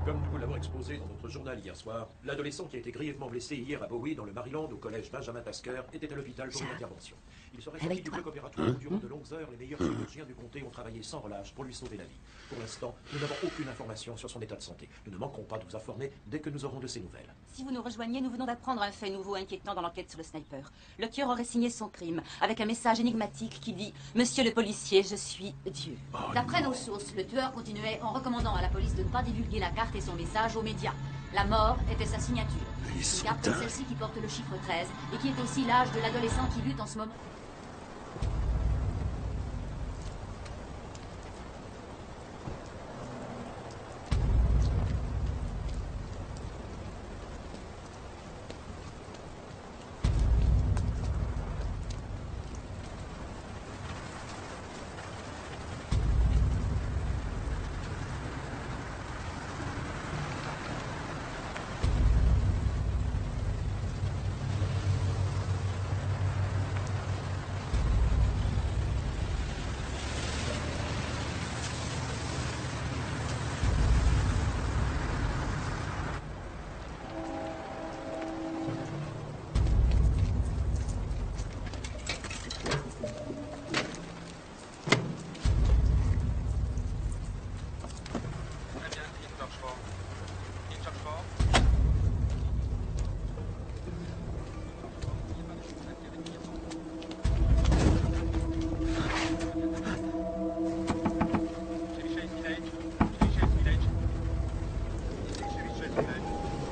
Comme nous l'avons exposé dans notre journal hier soir, l'adolescent qui a été grièvement blessé hier à Bowie, dans le Maryland, au collège Benjamin Tasker, était à l'hôpital pour une intervention. Il serait sorti du bloc opératoire durant de longues heures. Les meilleurs chirurgiens du comté ont travaillé sans relâche pour lui sauver la vie. Pour l'instant, nous n'avons aucune information sur son état de santé. Nous ne manquerons pas de vous informer dès que nous aurons de ses nouvelles. Si vous nous rejoignez, nous venons d'apprendre un fait nouveau inquiétant dans l'enquête sur le sniper. Le tueur aurait signé son crime avec un message énigmatique qui dit « Monsieur le policier, je suis Dieu ». D'après nos sources, le tueur continuait en recommandant à la police de ne pas divulguer la carte et son message aux médias. La mort était sa signature. Une carte comme celle-ci qui porte le chiffre 13 et qui est aussi l'âge de l'adolescent qui lutte en ce moment.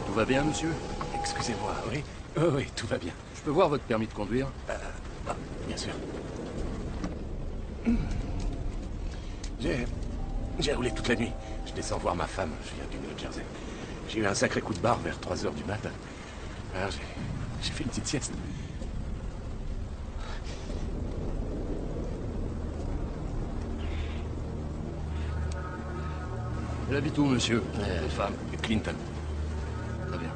Tout va bien, monsieur? Excusez-moi, oui? Oui, tout va bien. Je peux voir votre permis de conduire? Bien sûr. J'ai roulé toute la nuit. Je descends voir ma femme, je viens du New Jersey. J'ai eu un sacré coup de barre vers 3 heures du matin. Alors j'ai fait une petite sieste. Elle habite où, monsieur? Femme, Clinton. Très bien.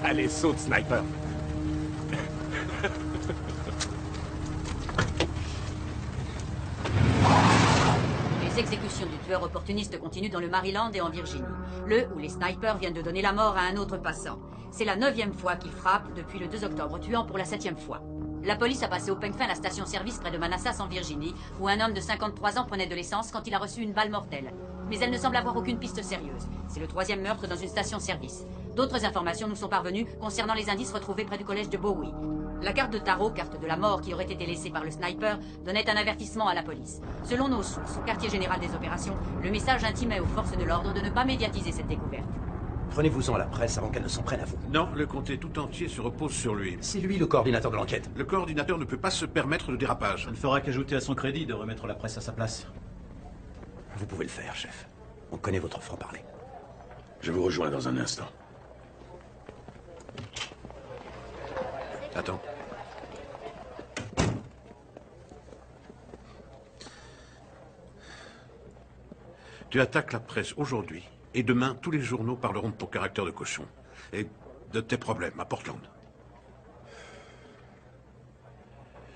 Allez, saute, sniper. Les exécutions du tueur opportuniste continuent dans le Maryland et en Virginie. Où les snipers viennent de donner la mort à un autre passant. C'est la 9e fois qu'ils frappent depuis le 2 octobre, tuant pour la 7e fois. La police a passé au peigne fin la station-service près de Manassas en Virginie, où un homme de 53 ans prenait de l'essence quand il a reçu une balle mortelle. Mais elle ne semble avoir aucune piste sérieuse. C'est le 3e meurtre dans une station-service. D'autres informations nous sont parvenues concernant les indices retrouvés près du collège de Bowie. La carte de tarot, carte de la mort qui aurait été laissée par le sniper, donnait un avertissement à la police. Selon nos sources, au quartier général des opérations, le message intimait aux forces de l'ordre de ne pas médiatiser cette découverte. Prenez-vous-en à la presse avant qu'elle ne s'en prenne à vous. Non, le comté tout entier se repose sur lui. C'est lui le coordinateur de l'enquête. Le coordinateur ne peut pas se permettre de dérapage. Ça ne fera qu'ajouter à son crédit de remettre la presse à sa place. Vous pouvez le faire, chef. On connaît votre franc-parler. Je vous rejoins dans un instant. Attends. Tu attaques la presse aujourd'hui, et demain, tous les journaux parleront de ton caractère de cochon. Et de tes problèmes à Portland.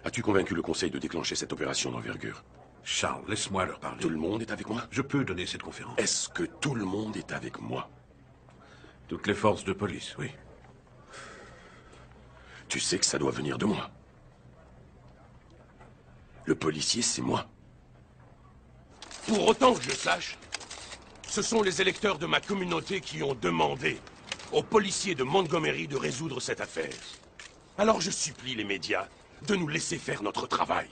As-tu convaincu le conseil de déclencher cette opération d'envergure? Charles, laisse-moi leur parler. Tout le monde est avec moi? Je peux donner cette conférence. Est-ce que tout le monde est avec moi? Toutes les forces de police, oui. Tu sais que ça doit venir de moi. Le policier, c'est moi. Pour autant que je sache, ce sont les électeurs de ma communauté qui ont demandé aux policiers de Montgomery de résoudre cette affaire. Alors je supplie les médias de nous laisser faire notre travail.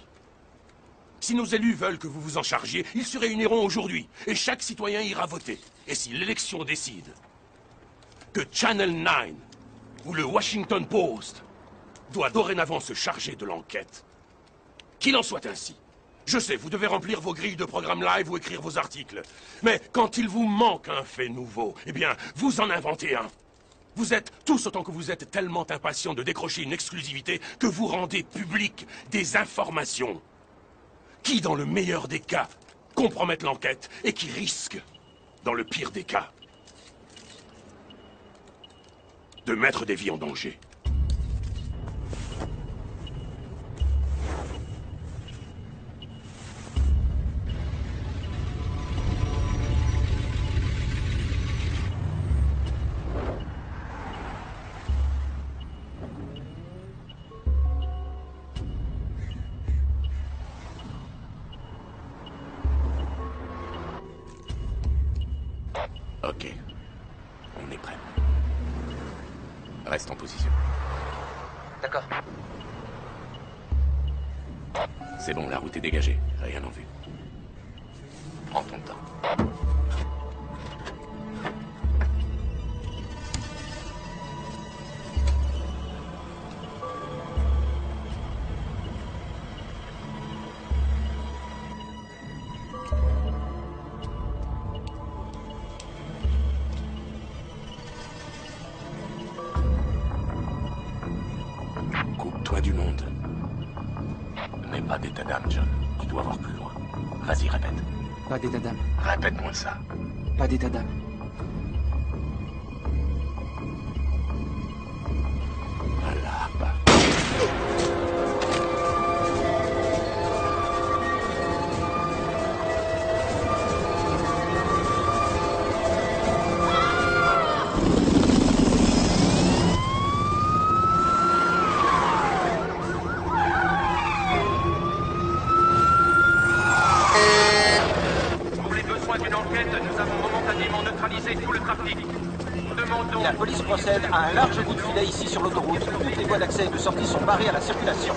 Si nos élus veulent que vous vous en chargiez, ils se réuniront aujourd'hui, et chaque citoyen ira voter. Et si l'élection décide que Channel 9 ou le Washington Post doit dorénavant se charger de l'enquête, qu'il en soit ainsi. Je sais, vous devez remplir vos grilles de programmes live ou écrire vos articles. Mais quand il vous manque un fait nouveau, eh bien, vous en inventez un. Vous êtes, tous autant que vous êtes, tellement impatients de décrocher une exclusivité que vous rendez publiques des informations qui, dans le meilleur des cas, compromettent l'enquête et qui risquent, dans le pire des cas, de mettre des vies en danger. Ok. On est prêt. Reste en position. D'accord. C'est bon, la route est dégagée. Rien en vue. Prends ton temps. Coupe-toi du monde. N'aie pas d'état d'âme, John. Tu dois voir plus loin. Vas-y, répète. Pas d'état d'âme. Répète-moi ça. Pas d'état d'âme. Voilà, bah. La police procède à un large bout de filet ici sur l'autoroute. Toutes les voies d'accès et de sortie sont barrées à la circulation.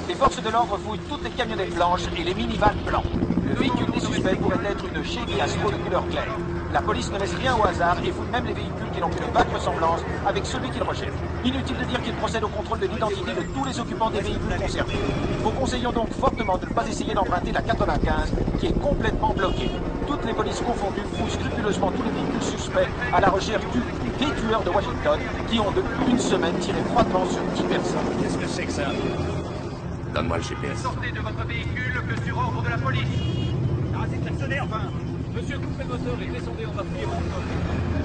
Les forces de l'ordre fouillent toutes les camionnettes blanches et les minivans blancs. Le véhicule des suspects pourrait être une Chevy Astro de couleur claire. La police ne laisse rien au hasard et fouille même les véhicules qui n'ont qu'une vague ressemblance avec celui qu'ils recherchent. Inutile de dire qu'ils procèdent au contrôle de l'identité de tous les occupants des véhicules concernés. Nous conseillons donc fortement de ne pas essayer d'emprunter la 95 qui est complètement bloquée. Toutes les polices confondues fouillent scrupuleusement tous les véhicules suspects à la recherche des tueurs de Washington qui ont depuis une semaine tiré froidement sur 10 personnes. Qu'est-ce que c'est que ça? Donne-moi le GPS. Sortez de votre véhicule que sur ordre de la police. Arrêtez de klaxonner, enfin. Monsieur, coupez le moteur et descendez, on va fouiller votre coffre.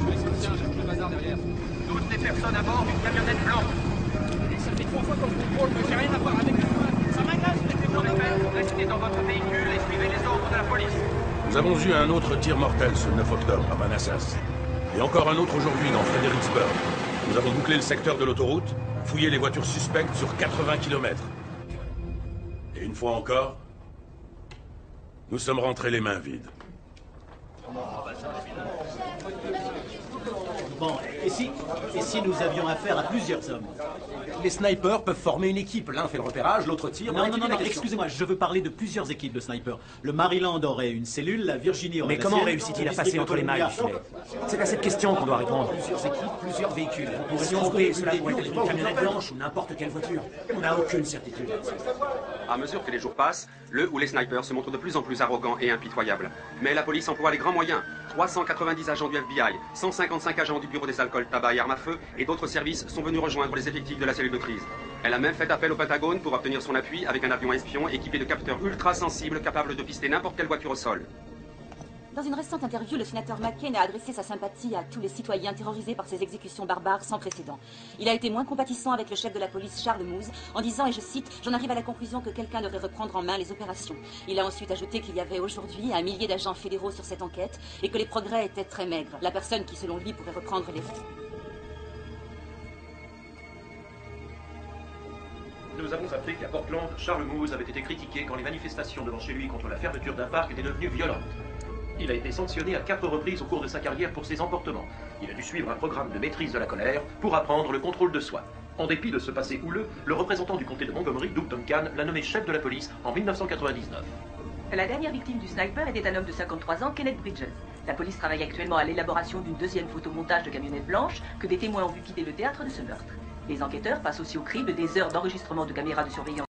Je vais essayer un chercher le bazar derrière. Toutes les personnes à bord d'une camionnette blanche. Ça fait 3 fois qu'on me contrôle, mais j'ai rien à voir avec le point. Ça m'agace, En effet, restez dans votre véhicule et suivez les ordres de la police. Nous avons eu un autre tir mortel ce 9 octobre à Manassas. Et encore un autre aujourd'hui dans Fredericksburg. Nous avons bouclé le secteur de l'autoroute, fouillé les voitures suspectes sur 80 km. Et une fois encore, nous sommes rentrés les mains vides. Bon, et si nous avions affaire à plusieurs hommes? Les snipers peuvent former une équipe. L'un fait le repérage, l'autre tire. Non, excusez-moi, je veux parler de plusieurs équipes de snipers. Le Maryland aurait une cellule, la Virginie aurait Mais comment réussit-il à passer entre les mailles du filet? C'est à cette question qu'on doit répondre. Plusieurs équipes, plusieurs véhicules. Vous pouvez se tromper, cela pourrait être une camionnette blanche ou n'importe quelle voiture. On n'a aucune certitude. À mesure que les jours passent, le ou les snipers se montrent de plus en plus arrogants et impitoyables. Mais la police emploie les grands moyens. 390 agents du FBI, 155 agents du Bureau des alcools, tabac et armes à feu et d'autres services sont venus rejoindre les effectifs de la cellule de crise. Elle a même fait appel au Pentagone pour obtenir son appui avec un avion espion équipé de capteurs ultra sensibles capables de pister n'importe quelle voiture au sol. Dans une récente interview, le sénateur McCain a adressé sa sympathie à tous les citoyens terrorisés par ces exécutions barbares sans précédent. Il a été moins compatissant avec le chef de la police, Charles Moose, en disant, et je cite, « J'en arrive à la conclusion que quelqu'un devrait reprendre en main les opérations. » Il a ensuite ajouté qu'il y avait aujourd'hui 1 millier d'agents fédéraux sur cette enquête et que les progrès étaient très maigres. La personne qui, selon lui, pourrait reprendre les... Nous avons appris qu'à Portland, Charles Moose avait été critiqué quand les manifestations devant chez lui contre la fermeture d'un parc étaient devenues violentes. Il a été sanctionné à 4 reprises au cours de sa carrière pour ses emportements. Il a dû suivre un programme de maîtrise de la colère pour apprendre le contrôle de soi. En dépit de ce passé houleux, le représentant du comté de Montgomery, Doug Duncan, l'a nommé chef de la police en 1999. La dernière victime du sniper était un homme de 53 ans, Kenneth Bridges. La police travaille actuellement à l'élaboration d'une deuxième photomontage de camionnette blanche que des témoins ont vu quitter le théâtre de ce meurtre. Les enquêteurs passent aussi au crible des heures d'enregistrement de caméras de surveillance.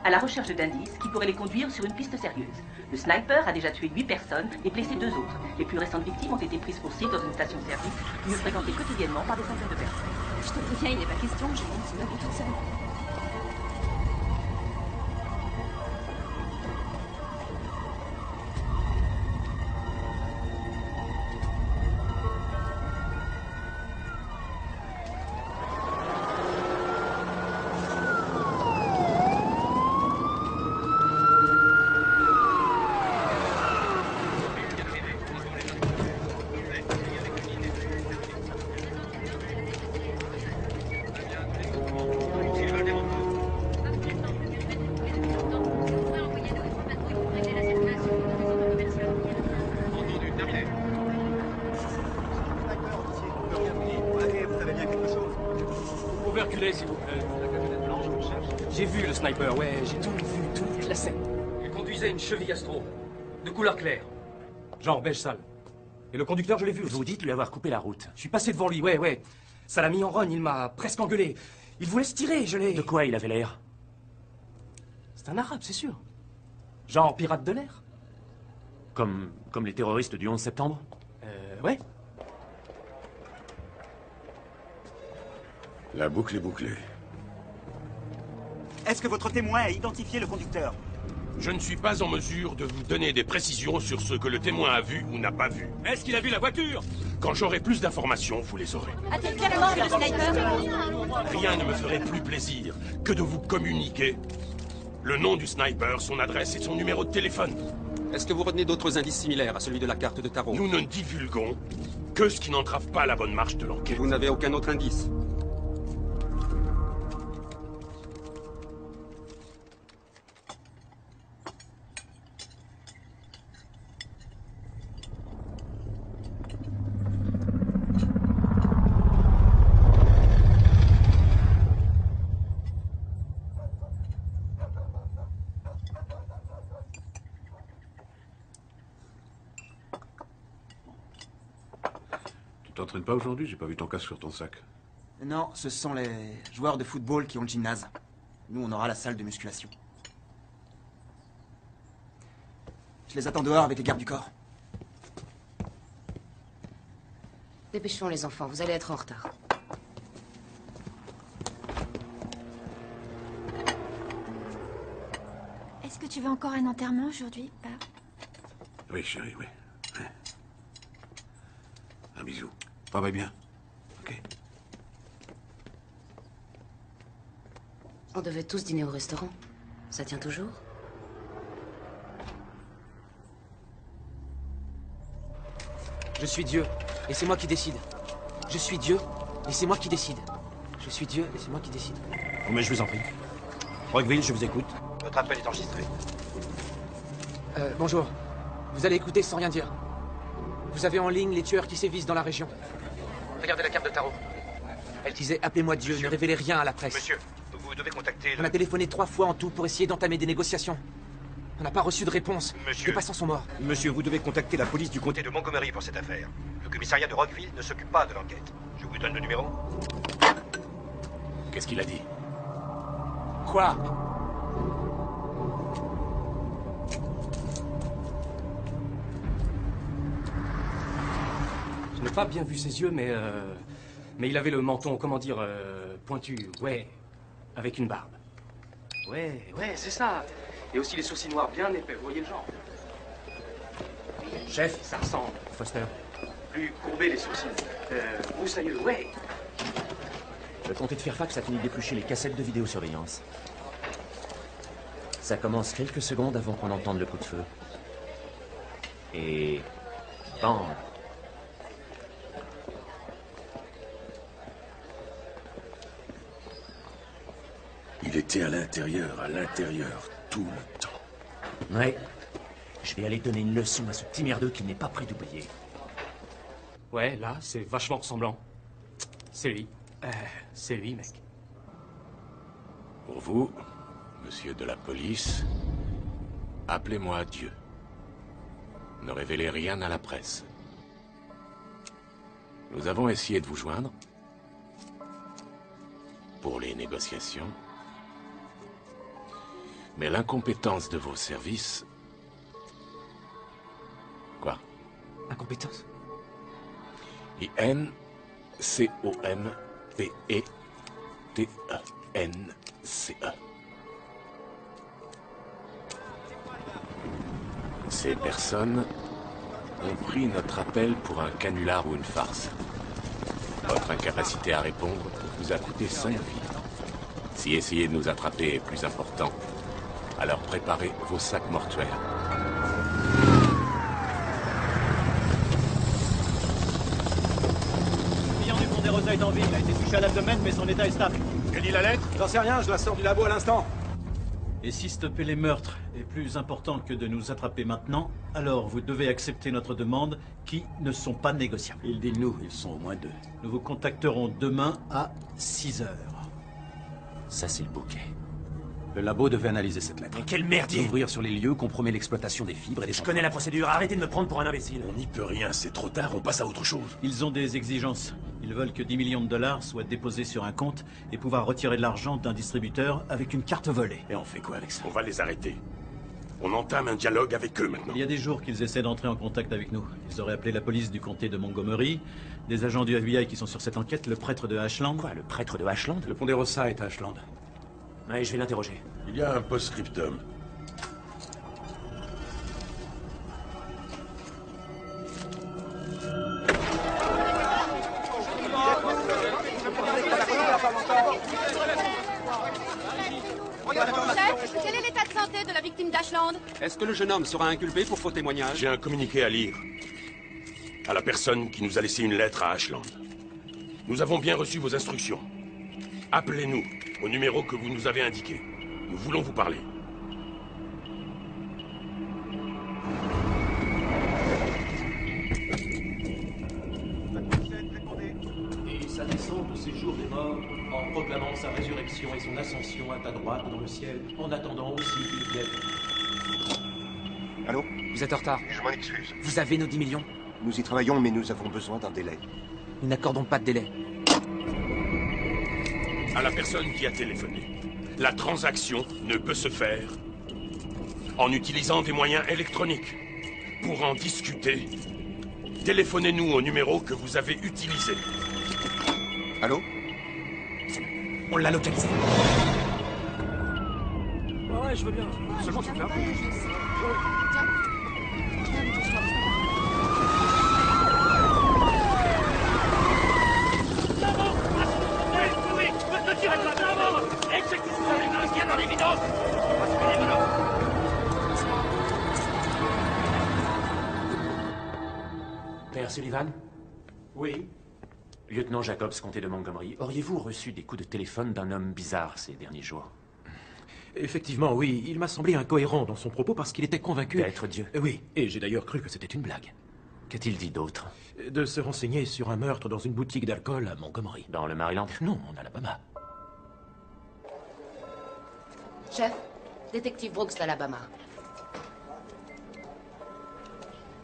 À la recherche d'indices qui pourraient les conduire sur une piste sérieuse. Le sniper a déjà tué 8 personnes et blessé 2 autres. Les plus récentes victimes ont été prises pour cible dans une station-service qui est fréquentée quotidiennement par des centaines de personnes. Je te préviens, il n'est pas question que je rentre sous la vie toute seule. S'il vous plaît. La camionnette blanche qu'on cherche. J'ai vu le sniper, ouais, j'ai tout vu, toute la scène. Il conduisait une cheville Astro, de couleur claire, genre beige sale. Et le conducteur, je l'ai vu. Vous dites lui avoir coupé la route. Je suis passé devant lui, ouais. Ça l'a mis en rogne, il m'a presque engueulé. Il voulait se tirer, je l'ai... De quoi il avait l'air? C'est un arabe, c'est sûr. Genre pirate de l'air. Comme les terroristes du 11 septembre? Ouais. La boucle est bouclée. Est-ce que votre témoin a identifié le conducteur? Je ne suis pas en mesure de vous donner des précisions sur ce que le témoin a vu ou n'a pas vu. Est-ce qu'il a vu la voiture? Quand j'aurai plus d'informations, vous les aurez. A-t-il clairement vu le sniper? Rien ne me ferait plus plaisir que de vous communiquer le nom du sniper, son adresse et son numéro de téléphone. Est-ce que vous retenez d'autres indices similaires à celui de la carte de tarot? Nous ne divulguons que ce qui n'entrave pas la bonne marche de l'enquête. Vous n'avez aucun autre indice? Tu t'entraînes pas aujourd'hui? J'ai pas vu ton casque sur ton sac. Non, ce sont les joueurs de football qui ont le gymnase. Nous, on aura la salle de musculation. Je les attends dehors avec les gardes du corps. Dépêchons les enfants, vous allez être en retard. tu veux encore un enterrement aujourd'hui, papa? Oui, chérie, oui. Ouais. Un bisou. Travaille bien. Ok. On devait tous dîner au restaurant. Ça tient toujours? Je suis Dieu, et c'est moi qui décide. Je suis Dieu, et c'est moi qui décide. Je suis Dieu, et c'est moi qui décide. Oh, mais je vous en prie. Rockville, je vous écoute. Votre appel est enregistré. Bonjour. Vous allez écouter sans rien dire. Vous avez en ligne les tueurs qui sévissent dans la région. Regardez la carte de tarot. Elle disait « Appelez-moi Dieu, ne révélez rien à la presse ». Monsieur, vous devez contacter le... On a téléphoné 3 fois en tout pour essayer d'entamer des négociations. On n'a pas reçu de réponse. Monsieur... Les passants sont morts. Monsieur, vous devez contacter la police du comté de Montgomery pour cette affaire. Le commissariat de Rockville ne s'occupe pas de l'enquête. Je vous donne le numéro. Qu'est-ce qu'il a dit? Quoi? Je n'ai pas bien vu ses yeux, mais il avait le menton, comment dire, pointu, ouais, avec une barbe. Ouais, c'est ça. Et aussi les sourcils noirs bien épais, vous voyez le genre. Chef, ça ressemble, Foster. Plus courbé les sourcils. Broussailleux, ouais. Le comté de Fairfax a fini d'éplucher les cassettes de vidéosurveillance. Ça commence quelques secondes avant qu'on entende le coup de feu. Et... bam! Il était à l'intérieur, tout le temps. Ouais. Je vais aller donner une leçon à ce petit merdeux qui n'est pas prêt d'oublier. Ouais, là, c'est vachement ressemblant. C'est lui. C'est lui, mec. Pour vous, monsieur de la police, appelez-moi Dieu. Ne révélez rien à la presse. Nous avons essayé de vous joindre pour les négociations, mais l'incompétence de vos services... Quoi? Incompétence? I-N-C-O-M-P-E-T-E-N-C-E. Ces personnes ont pris notre appel pour un canular ou une farce. Votre incapacité à répondre vous a coûté 5 vies. Si essayer de nous attraper est plus important, alors préparez vos sacs mortuaires. Le client du comté Rosa est en vie. Il a été touché à l'abdomen, mais son état est stable. Que dit la lettre? J'en sais rien, je la sors du labo à l'instant. Et si stopper les meurtres est plus important que de nous attraper maintenant, alors vous devez accepter notre demande qui ne sont pas négociables. Ils disent nous, ils sont au moins 2. Nous vous contacterons demain à 6 heures. Ça, c'est le bouquet. Le labo devait analyser cette lettre. Mais quel merdier! Ouvrir sur les lieux compromet l'exploitation des fibres et des... Je connais la procédure, arrêtez de me prendre pour un imbécile. On n'y peut rien, c'est trop tard, on passe à autre chose. Ils ont des exigences. Ils veulent que 10 millions de dollars soient déposés sur un compte et pouvoir retirer de l'argent d'un distributeur avec une carte volée. Et on fait quoi avec ça? On va les arrêter. On entame un dialogue avec eux maintenant. Il y a des jours qu'ils essaient d'entrer en contact avec nous. Ils auraient appelé la police du comté de Montgomery, des agents du FBI qui sont sur cette enquête, le prêtre de Ashland. Quoi, le prêtre de Ashland? Le Ponderosa est à Ashland. Ouais, je vais l'interroger. Il y a un post-scriptum. Chef, quel est l'état de santé de la victime d'Ashland? Est-ce que le jeune homme sera inculpé pour faux témoignage? J'ai un communiqué à lire. À la personne qui nous a laissé une lettre à Ashland. Nous avons bien reçu vos instructions. Appelez-nous au numéro que vous nous avez indiqué. Nous voulons vous parler. Et sa descente au séjour des morts, en proclamant sa résurrection et son ascension à ta droite dans le ciel, en attendant aussi qu'il vienne. Allô? Vous êtes en retard. Je m'en excuse. Vous avez nos 10 millions? Nous y travaillons, mais nous avons besoin d'un délai. Nous n'accordons pas de délai. À la personne qui a téléphoné. La transaction ne peut se faire en utilisant des moyens électroniques. Pour en discuter, téléphonez-nous au numéro que vous avez utilisé. Allô? On l'a localisé. Ouais, je veux bien. Seulement tu me fais un peu. Ne tirez pas de l'avant! Exécution les qui est dans l'évidence! Père Sullivan? Oui. Lieutenant Jacobs, comté de Montgomery, auriez-vous reçu des coups de téléphone d'un homme bizarre ces derniers jours? Effectivement, oui. Il m'a semblé incohérent dans son propos parce qu'il était convaincu... D'être Dieu? Oui, et j'ai d'ailleurs cru que c'était une blague. Qu'a-t-il dit d'autre? De se renseigner sur un meurtre dans une boutique d'alcool à Montgomery. Dans le Maryland? Non, en Alabama. Chef, détective Brooks d'Alabama.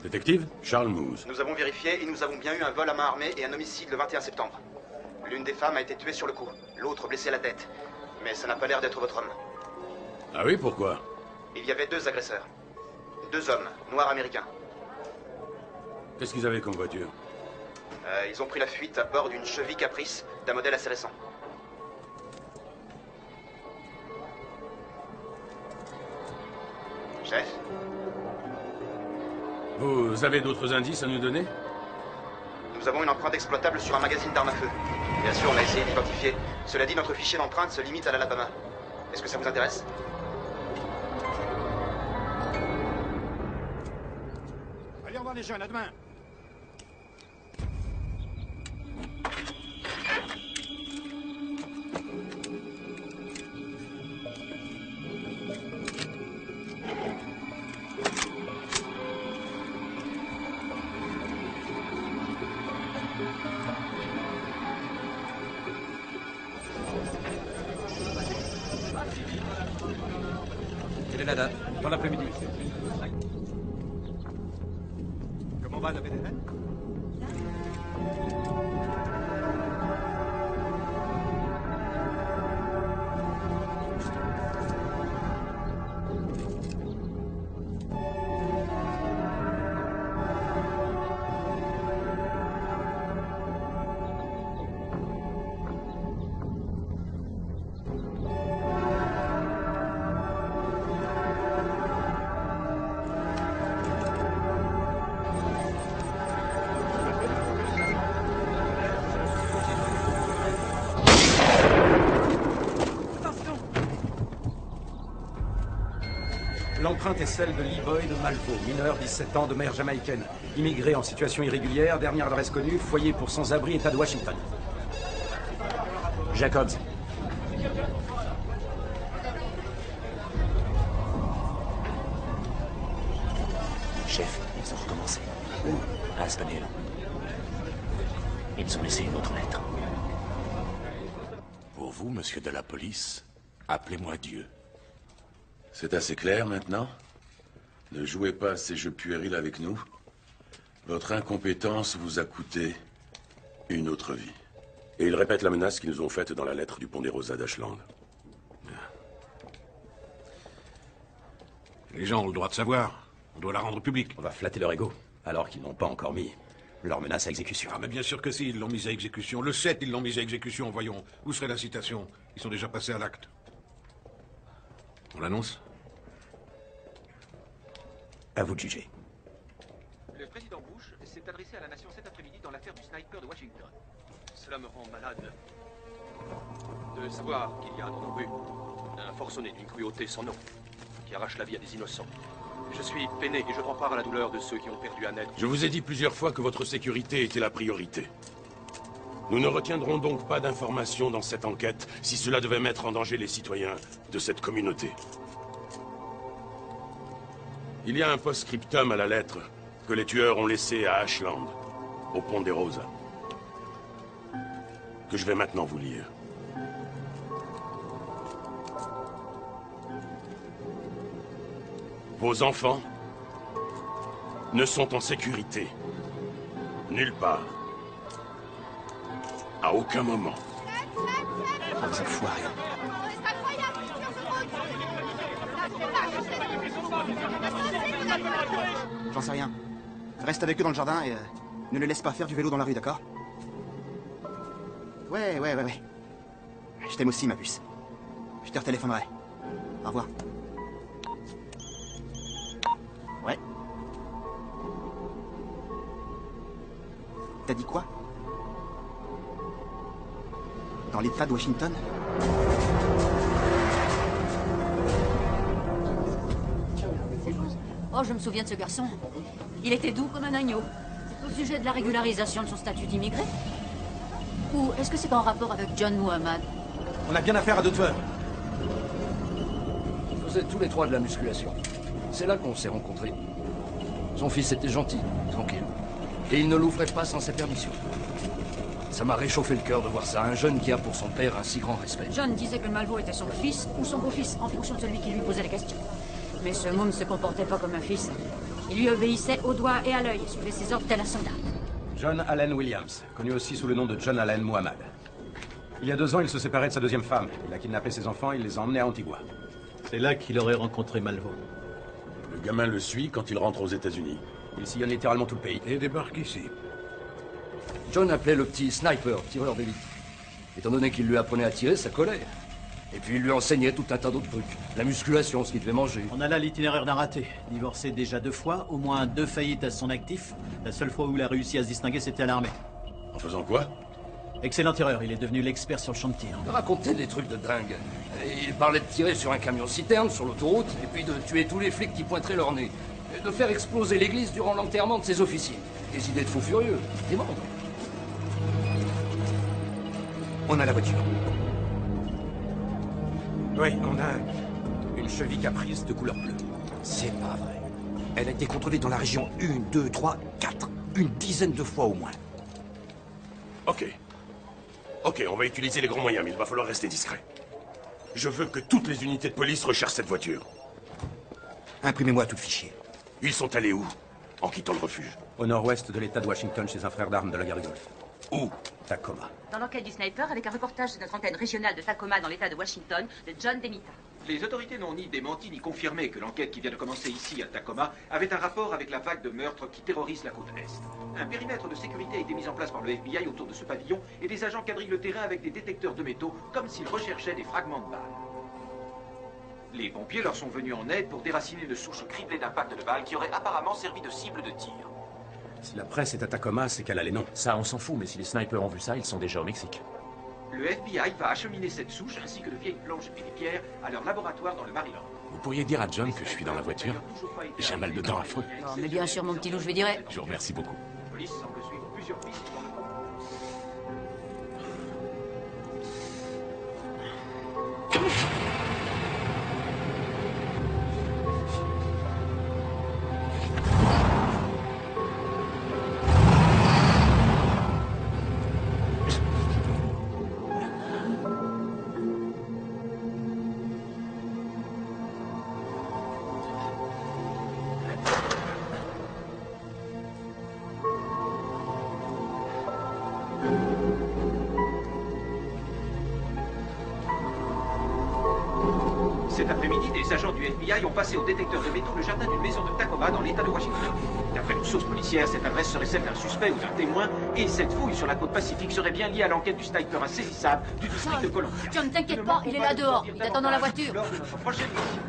Détective, Charles Moose. Nous avons vérifié et nous avons bien eu un vol à main armée et un homicide le 21 septembre. L'une des femmes a été tuée sur le coup, l'autre blessée à la tête. Mais ça n'a pas l'air d'être votre homme. Ah oui, pourquoi? Il y avait 2 agresseurs. 2 hommes, noirs américains. Qu'est-ce qu'ils avaient comme voiture? Ils ont pris la fuite à bord d'une Chevy Caprice d'un modèle assez récent. Chef? Vous avez d'autres indices à nous donner? Nous avons une empreinte exploitable sur un magazine d'armes à feu. Bien sûr, on a essayé d'identifier. Cela dit, notre fichier d'empreinte se limite à l'Alabama. Est-ce que ça vous intéresse? Allez, au revoir les jeunes, à demain. Quelle est la date? Dans l'après-midi. Comment va la BDN? L'empreinte est celle de Lee Boyd Malvo, mineur, 17 ans, de mère jamaïcaine. Immigré en situation irrégulière, dernière adresse connue, foyer pour sans-abri, État de Washington. Jacobs. Chef, ils ont recommencé. À Aspinall. Ils nous ont laissé une autre lettre. Pour vous, monsieur de la police, appelez-moi Dieu. C'est assez clair maintenant? Ne jouez pas à ces jeux puérils avec nous. Votre incompétence vous a coûté une autre vie. Et ils répètent la menace qu'ils nous ont faite dans la lettre du Ponderosa d'Ashland. Les gens ont le droit de savoir. On doit la rendre publique. On va flatter leur ego, alors qu'ils n'ont pas encore mis leur menace à exécution. Ah, mais bien sûr que si, ils l'ont mise à exécution. Le 7, ils l'ont mise à exécution, voyons. Où serait la citation? Ils sont déjà passés à l'acte. On l'annonce? À vous de juger. Le président Bush s'est adressé à la nation cet après-midi dans l'affaire du sniper de Washington. Cela me rend malade de savoir qu'il y a dans nos rues un forcené d'une cruauté sans nom qui arrache la vie à des innocents. Je suis peiné et je prends part à la douleur de ceux qui ont perdu un être. Je vous ai dit plusieurs fois que votre sécurité était la priorité. Nous ne retiendrons donc pas d'informations dans cette enquête si cela devait mettre en danger les citoyens de cette communauté. Il y a un post-scriptum à la lettre que les tueurs ont laissé à Ashland, au Ponderosa, que je vais maintenant vous lire. Vos enfants ne sont en sécurité. Nulle part. À aucun moment. Oh, vous enfoirés. J'en sais rien. Reste avec eux dans le jardin et ne les laisse pas faire du vélo dans la rue, d'accord? Ouais. Je t'aime aussi, ma puce. Je te retéléphonerai. Au revoir. dit quoi? Dans l'État de Washington? Oh, je me souviens de ce garçon. Il était doux comme un agneau. Au sujet de la régularisation de son statut d'immigré? Ou est-ce que c'est en rapport avec John Muhammad? On a bien affaire à deux tueurs. Ils faisaient tous les trois de la musculation. C'est là qu'on s'est rencontrés. Son fils était gentil, tranquille. Et il ne l'ouvrait pas sans sa permission. Ça m'a réchauffé le cœur de voir ça, un jeune qui a pour son père un si grand respect. John disait que Malvo était son fils ou son beau-fils, en fonction de celui qui lui posait les questions. Mais ce môme ne se comportait pas comme un fils. Il lui obéissait au doigt et à l'œil, et suivait ses ordres tel un soldat. John Allen Williams, connu aussi sous le nom de John Allen Muhammad. Il y a 2 ans, il se séparait de sa deuxième femme. Il a kidnappé ses enfants et il les a emmenés à Antigua. C'est là qu'il aurait rencontré Malvo. Le gamin le suit quand il rentre aux États-Unis. Il sillonne littéralement tout le pays. Et débarque ici. John appelait le petit sniper, tireur d'élite. Étant donné qu'il lui apprenait à tirer, ça collait. Et puis il lui enseignait tout un tas d'autres trucs. La musculation, ce qu'il devait manger. On a là l'itinéraire d'un raté. Divorcé déjà 2 fois, au moins 2 faillites à son actif. La seule fois où il a réussi à se distinguer, c'était à l'armée. En faisant quoi? Excellent tireur, il est devenu l'expert sur le champ de tir. Il racontait des trucs de dingue. Et il parlait de tirer sur un camion-citerne sur l'autoroute, et puis de tuer tous les flics qui pointeraient leur nez. Et de faire exploser l'église durant l'enterrement de ses officiers. Des idées de fous furieux, des membres. On a la voiture. Oui, on a une cheville caprice de couleur bleue. C'est pas vrai. Elle a été contrôlée dans la région 1, 2, 3, 4. Une dizaine de fois au moins. Ok. Ok, on va utiliser les grands moyens, mais il va falloir rester discret. Je veux que toutes les unités de police recherchent cette voiture. Imprimez-moi tout le fichier. Ils sont allés où, en quittant le refuge? Au nord-ouest de l'État de Washington, chez un frère d'armes de la guerre du Golfe. Où? Tacoma. Dans l'enquête du sniper, avec un reportage de notre antenne régionale de Tacoma dans l'État de Washington, de John DeMita. Les autorités n'ont ni démenti ni confirmé que l'enquête qui vient de commencer ici à Tacoma avait un rapport avec la vague de meurtres qui terrorise la côte Est. Un périmètre de sécurité a été mis en place par le FBI autour de ce pavillon et des agents quadrillent le terrain avec des détecteurs de métaux comme s'ils recherchaient des fragments de balles. Les pompiers leur sont venus en aide pour déraciner une souche criblée d'impacts de balles qui aurait apparemment servi de cible de tir. Si la presse est à Tacoma, c'est qu'elle a les noms. Ça, on s'en fout, mais si les snipers ont vu ça, ils sont déjà au Mexique. Le FBI va acheminer cette souche ainsi que de vieilles planches et des pierres à leur laboratoire dans le Maryland. Vous pourriez dire à John que je suis dans la voiture? J'ai un mal de dents affreux. Oh, mais bien sûr, mon petit loup, je lui dirai. Je vous remercie beaucoup. La police semble suivre plusieurs pistes dans le... Cet après-midi, des agents du FBI ont passé au détecteur de métaux le jardin d'une maison de Tacoma dans l'État de Washington. D'après nos sources policières, cette adresse serait celle d'un suspect ou d'un témoin, et cette fouille sur la côte Pacifique serait bien liée à l'enquête du sniper insaisissable du district de Columbia. John, t'inquiète pas, il est là dehors. Il t'attend dans la voiture. Lors de notre prochaine mission.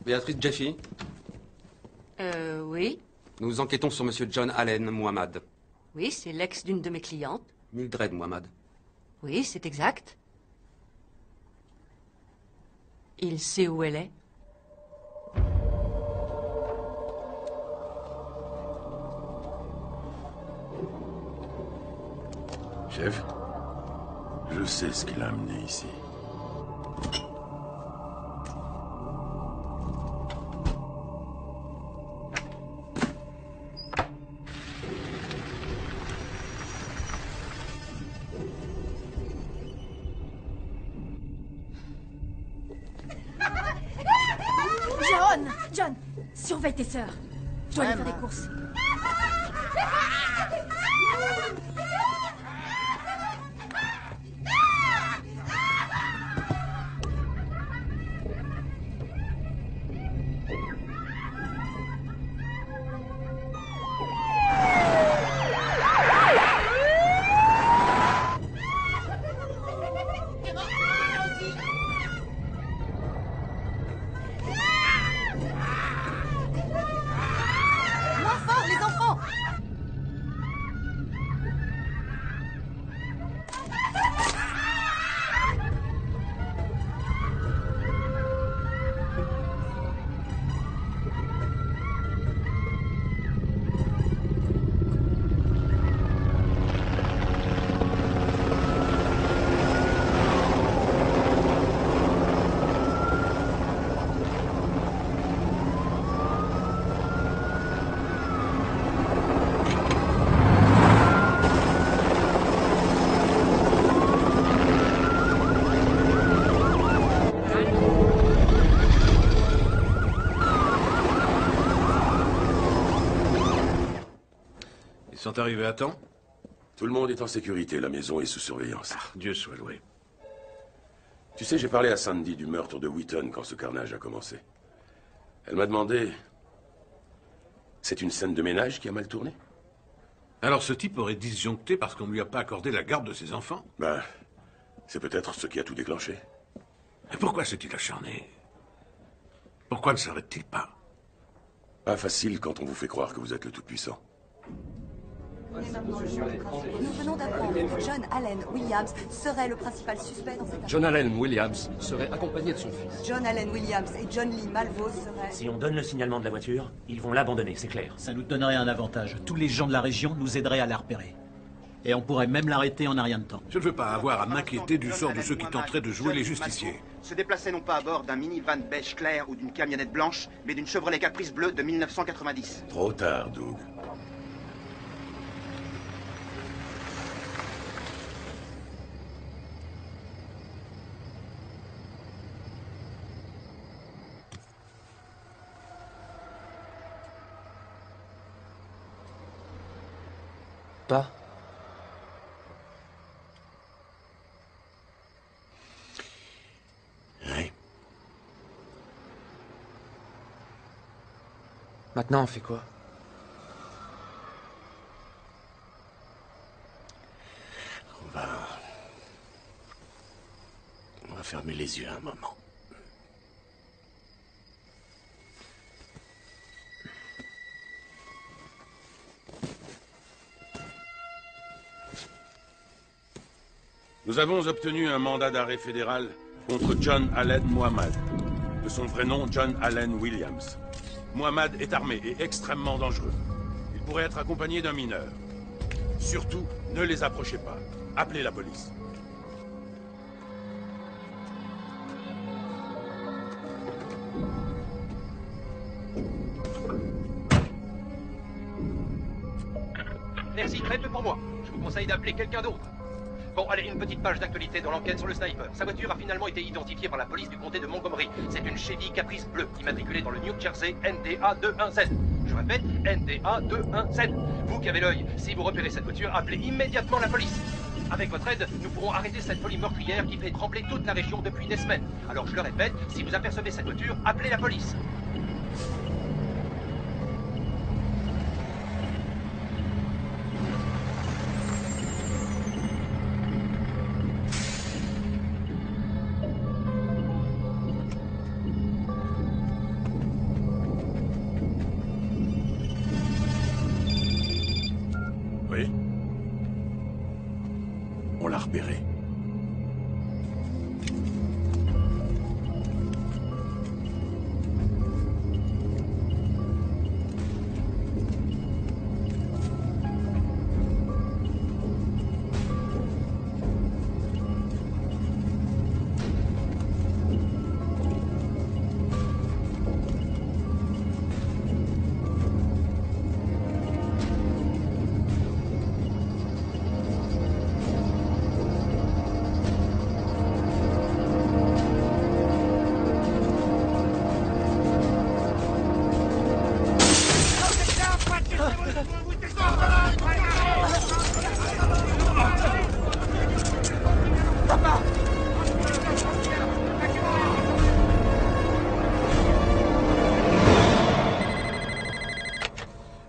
Béatrice Jeffy, Oui. nous enquêtons sur monsieur John Allen Muhammad. Oui, c'est l'ex d'une de mes clientes. Mildred Muhammad. Oui, c'est exact. Il sait où elle est? Chef, je sais ce qui l'a amené ici. John, surveille tes sœurs. Je dois aller faire des courses. sont arrivés à temps? Tout le monde est en sécurité, la maison est sous surveillance. Ah, Dieu soit loué. Tu sais, j'ai parlé à Sandy du meurtre de Wheaton quand ce carnage a commencé. Elle m'a demandé... C'est une scène de ménage qui a mal tourné? Alors ce type aurait disjoncté parce qu'on ne lui a pas accordé la garde de ses enfants? Ben, c'est peut-être ce qui a tout déclenché. Et pourquoi s'est-il acharné? Pourquoi ne s'arrête-t-il pas? Pas facile quand on vous fait croire que vous êtes le Tout-Puissant. Nous venons d'apprendre que John Allen Williams serait le principal suspect dans cette affaire. John Allen Williams serait accompagné de son fils. John Allen Williams et John Lee Malvo seraient... Si on donne le signalement de la voiture, ils vont l'abandonner, c'est clair. Ça nous donnerait un avantage. Tous les gens de la région nous aideraient à la repérer. Et on pourrait même l'arrêter en un rien de temps. Je ne veux pas avoir à m'inquiéter du sort de ceux qui tenteraient de jouer les justiciers. Se déplaçaient non pas à bord d'un minivan beige clair ou d'une camionnette blanche, mais d'une Chevrolet Caprice bleue de 1990. Trop tard, Doug. Pas. Oui. Maintenant, on fait quoi? On va fermer les yeux un moment. Nous avons obtenu un mandat d'arrêt fédéral contre John Allen Mohamed. De son vrai nom, John Allen Williams. Mohamed est armé et extrêmement dangereux. Il pourrait être accompagné d'un mineur. Surtout, ne les approchez pas. Appelez la police. Merci, très peu pour moi. Je vous conseille d'appeler quelqu'un d'autre. Bon, allez, une petite page d'actualité dans l'enquête sur le sniper. Sa voiture a finalement été identifiée par la police du comté de Montgomery. C'est une Chevy Caprice bleue, immatriculée dans le New Jersey NDA21Z. Je répète, NDA21Z. Vous qui avez l'œil, si vous repérez cette voiture, appelez immédiatement la police. Avec votre aide, nous pourrons arrêter cette folie meurtrière qui fait trembler toute la région depuis des semaines. Alors je le répète, si vous apercevez cette voiture, appelez la police. Oui. On l'a repéré.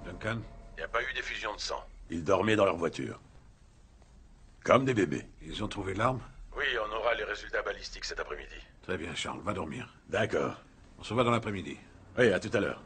Duncan? Il n'y a pas eu d'effusion de sang. Ils dormaient dans leur voiture. Comme des bébés. Ils ont trouvé l'arme? Oui, on aura les résultats balistiques cet après-midi. Très bien, Charles, va dormir. D'accord. On se voit dans l'après-midi. Oui, à tout à l'heure.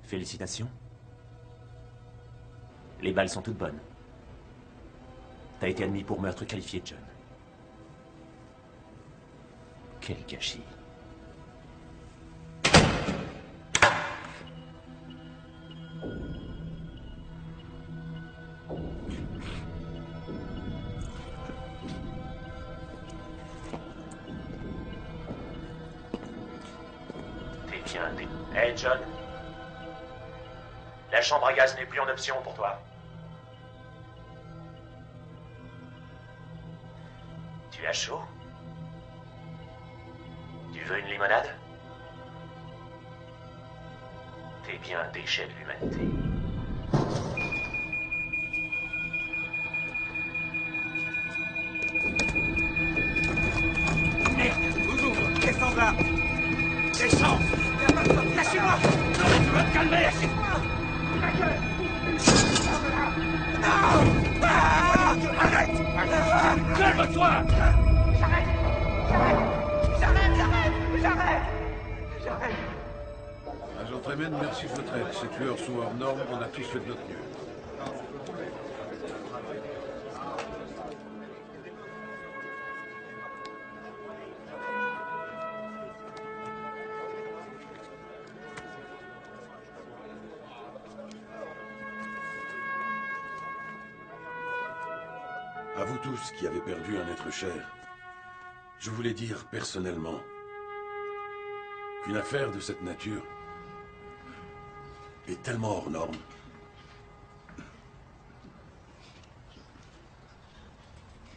Félicitations. Les balles sont toutes bonnes. T'as été admis pour meurtre qualifié, John. Quel gâchis. bien des... Hey, John. La chambre à gaz n'est plus en option pour toi. Tu as chaud? Tu veux une limonade? T'es bien un déchet de l'humanité. Descends-là! Descends! Lâchez-moi! Non, tu vas te calmer! Lâchez-moi! Non! Arrête! Calme-toi! J'arrête! Agent Tremen, merci de votre aide. Ces tueurs sont hors normes, on a tous fait de notre mieux. À vous tous qui avez perdu un être cher, je voulais dire personnellement qu'une affaire de cette nature est tellement hors norme,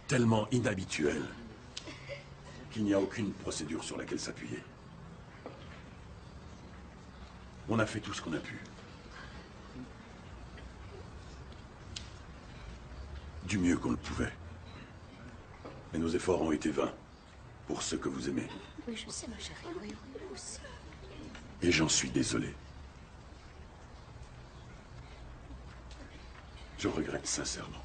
tellement inhabituelle, qu'il n'y a aucune procédure sur laquelle s'appuyer. On a fait tout ce qu'on a pu. Du mieux qu'on le pouvait. Mais nos efforts ont été vains pour ceux que vous aimez. Oui, je sais, ma chérie, oui, aussi. Et j'en suis désolé. Je regrette sincèrement.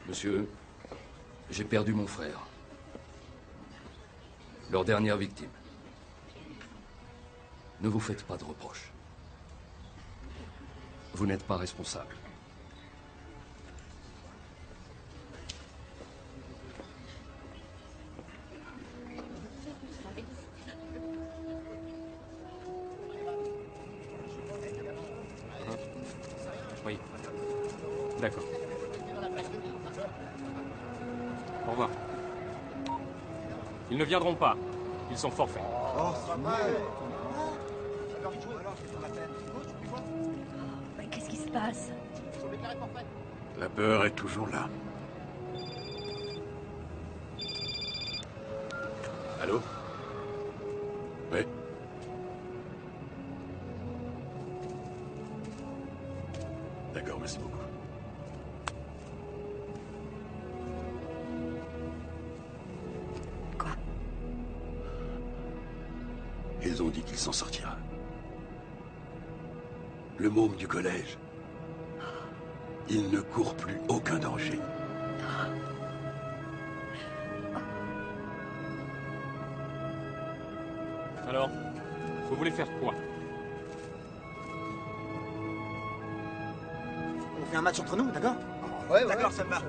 Monsieur, j'ai perdu mon frère. Leur dernière victime. Ne vous faites pas de reproches. Vous n'êtes pas responsable. Oui. D'accord. Au revoir. Ils ne viendront pas. Ils sont forfaits. Mais qu'est-ce qui se passe? La peur est toujours là. Allô? Oui? D'accord, merci beaucoup. Quoi? Ils ont dit qu'il s'en sortira. Le môme du collège. Il ne court plus aucun danger. Alors, vous voulez faire quoi? On fait un match entre nous, d'accord? Ouais, d'accord, ça me va.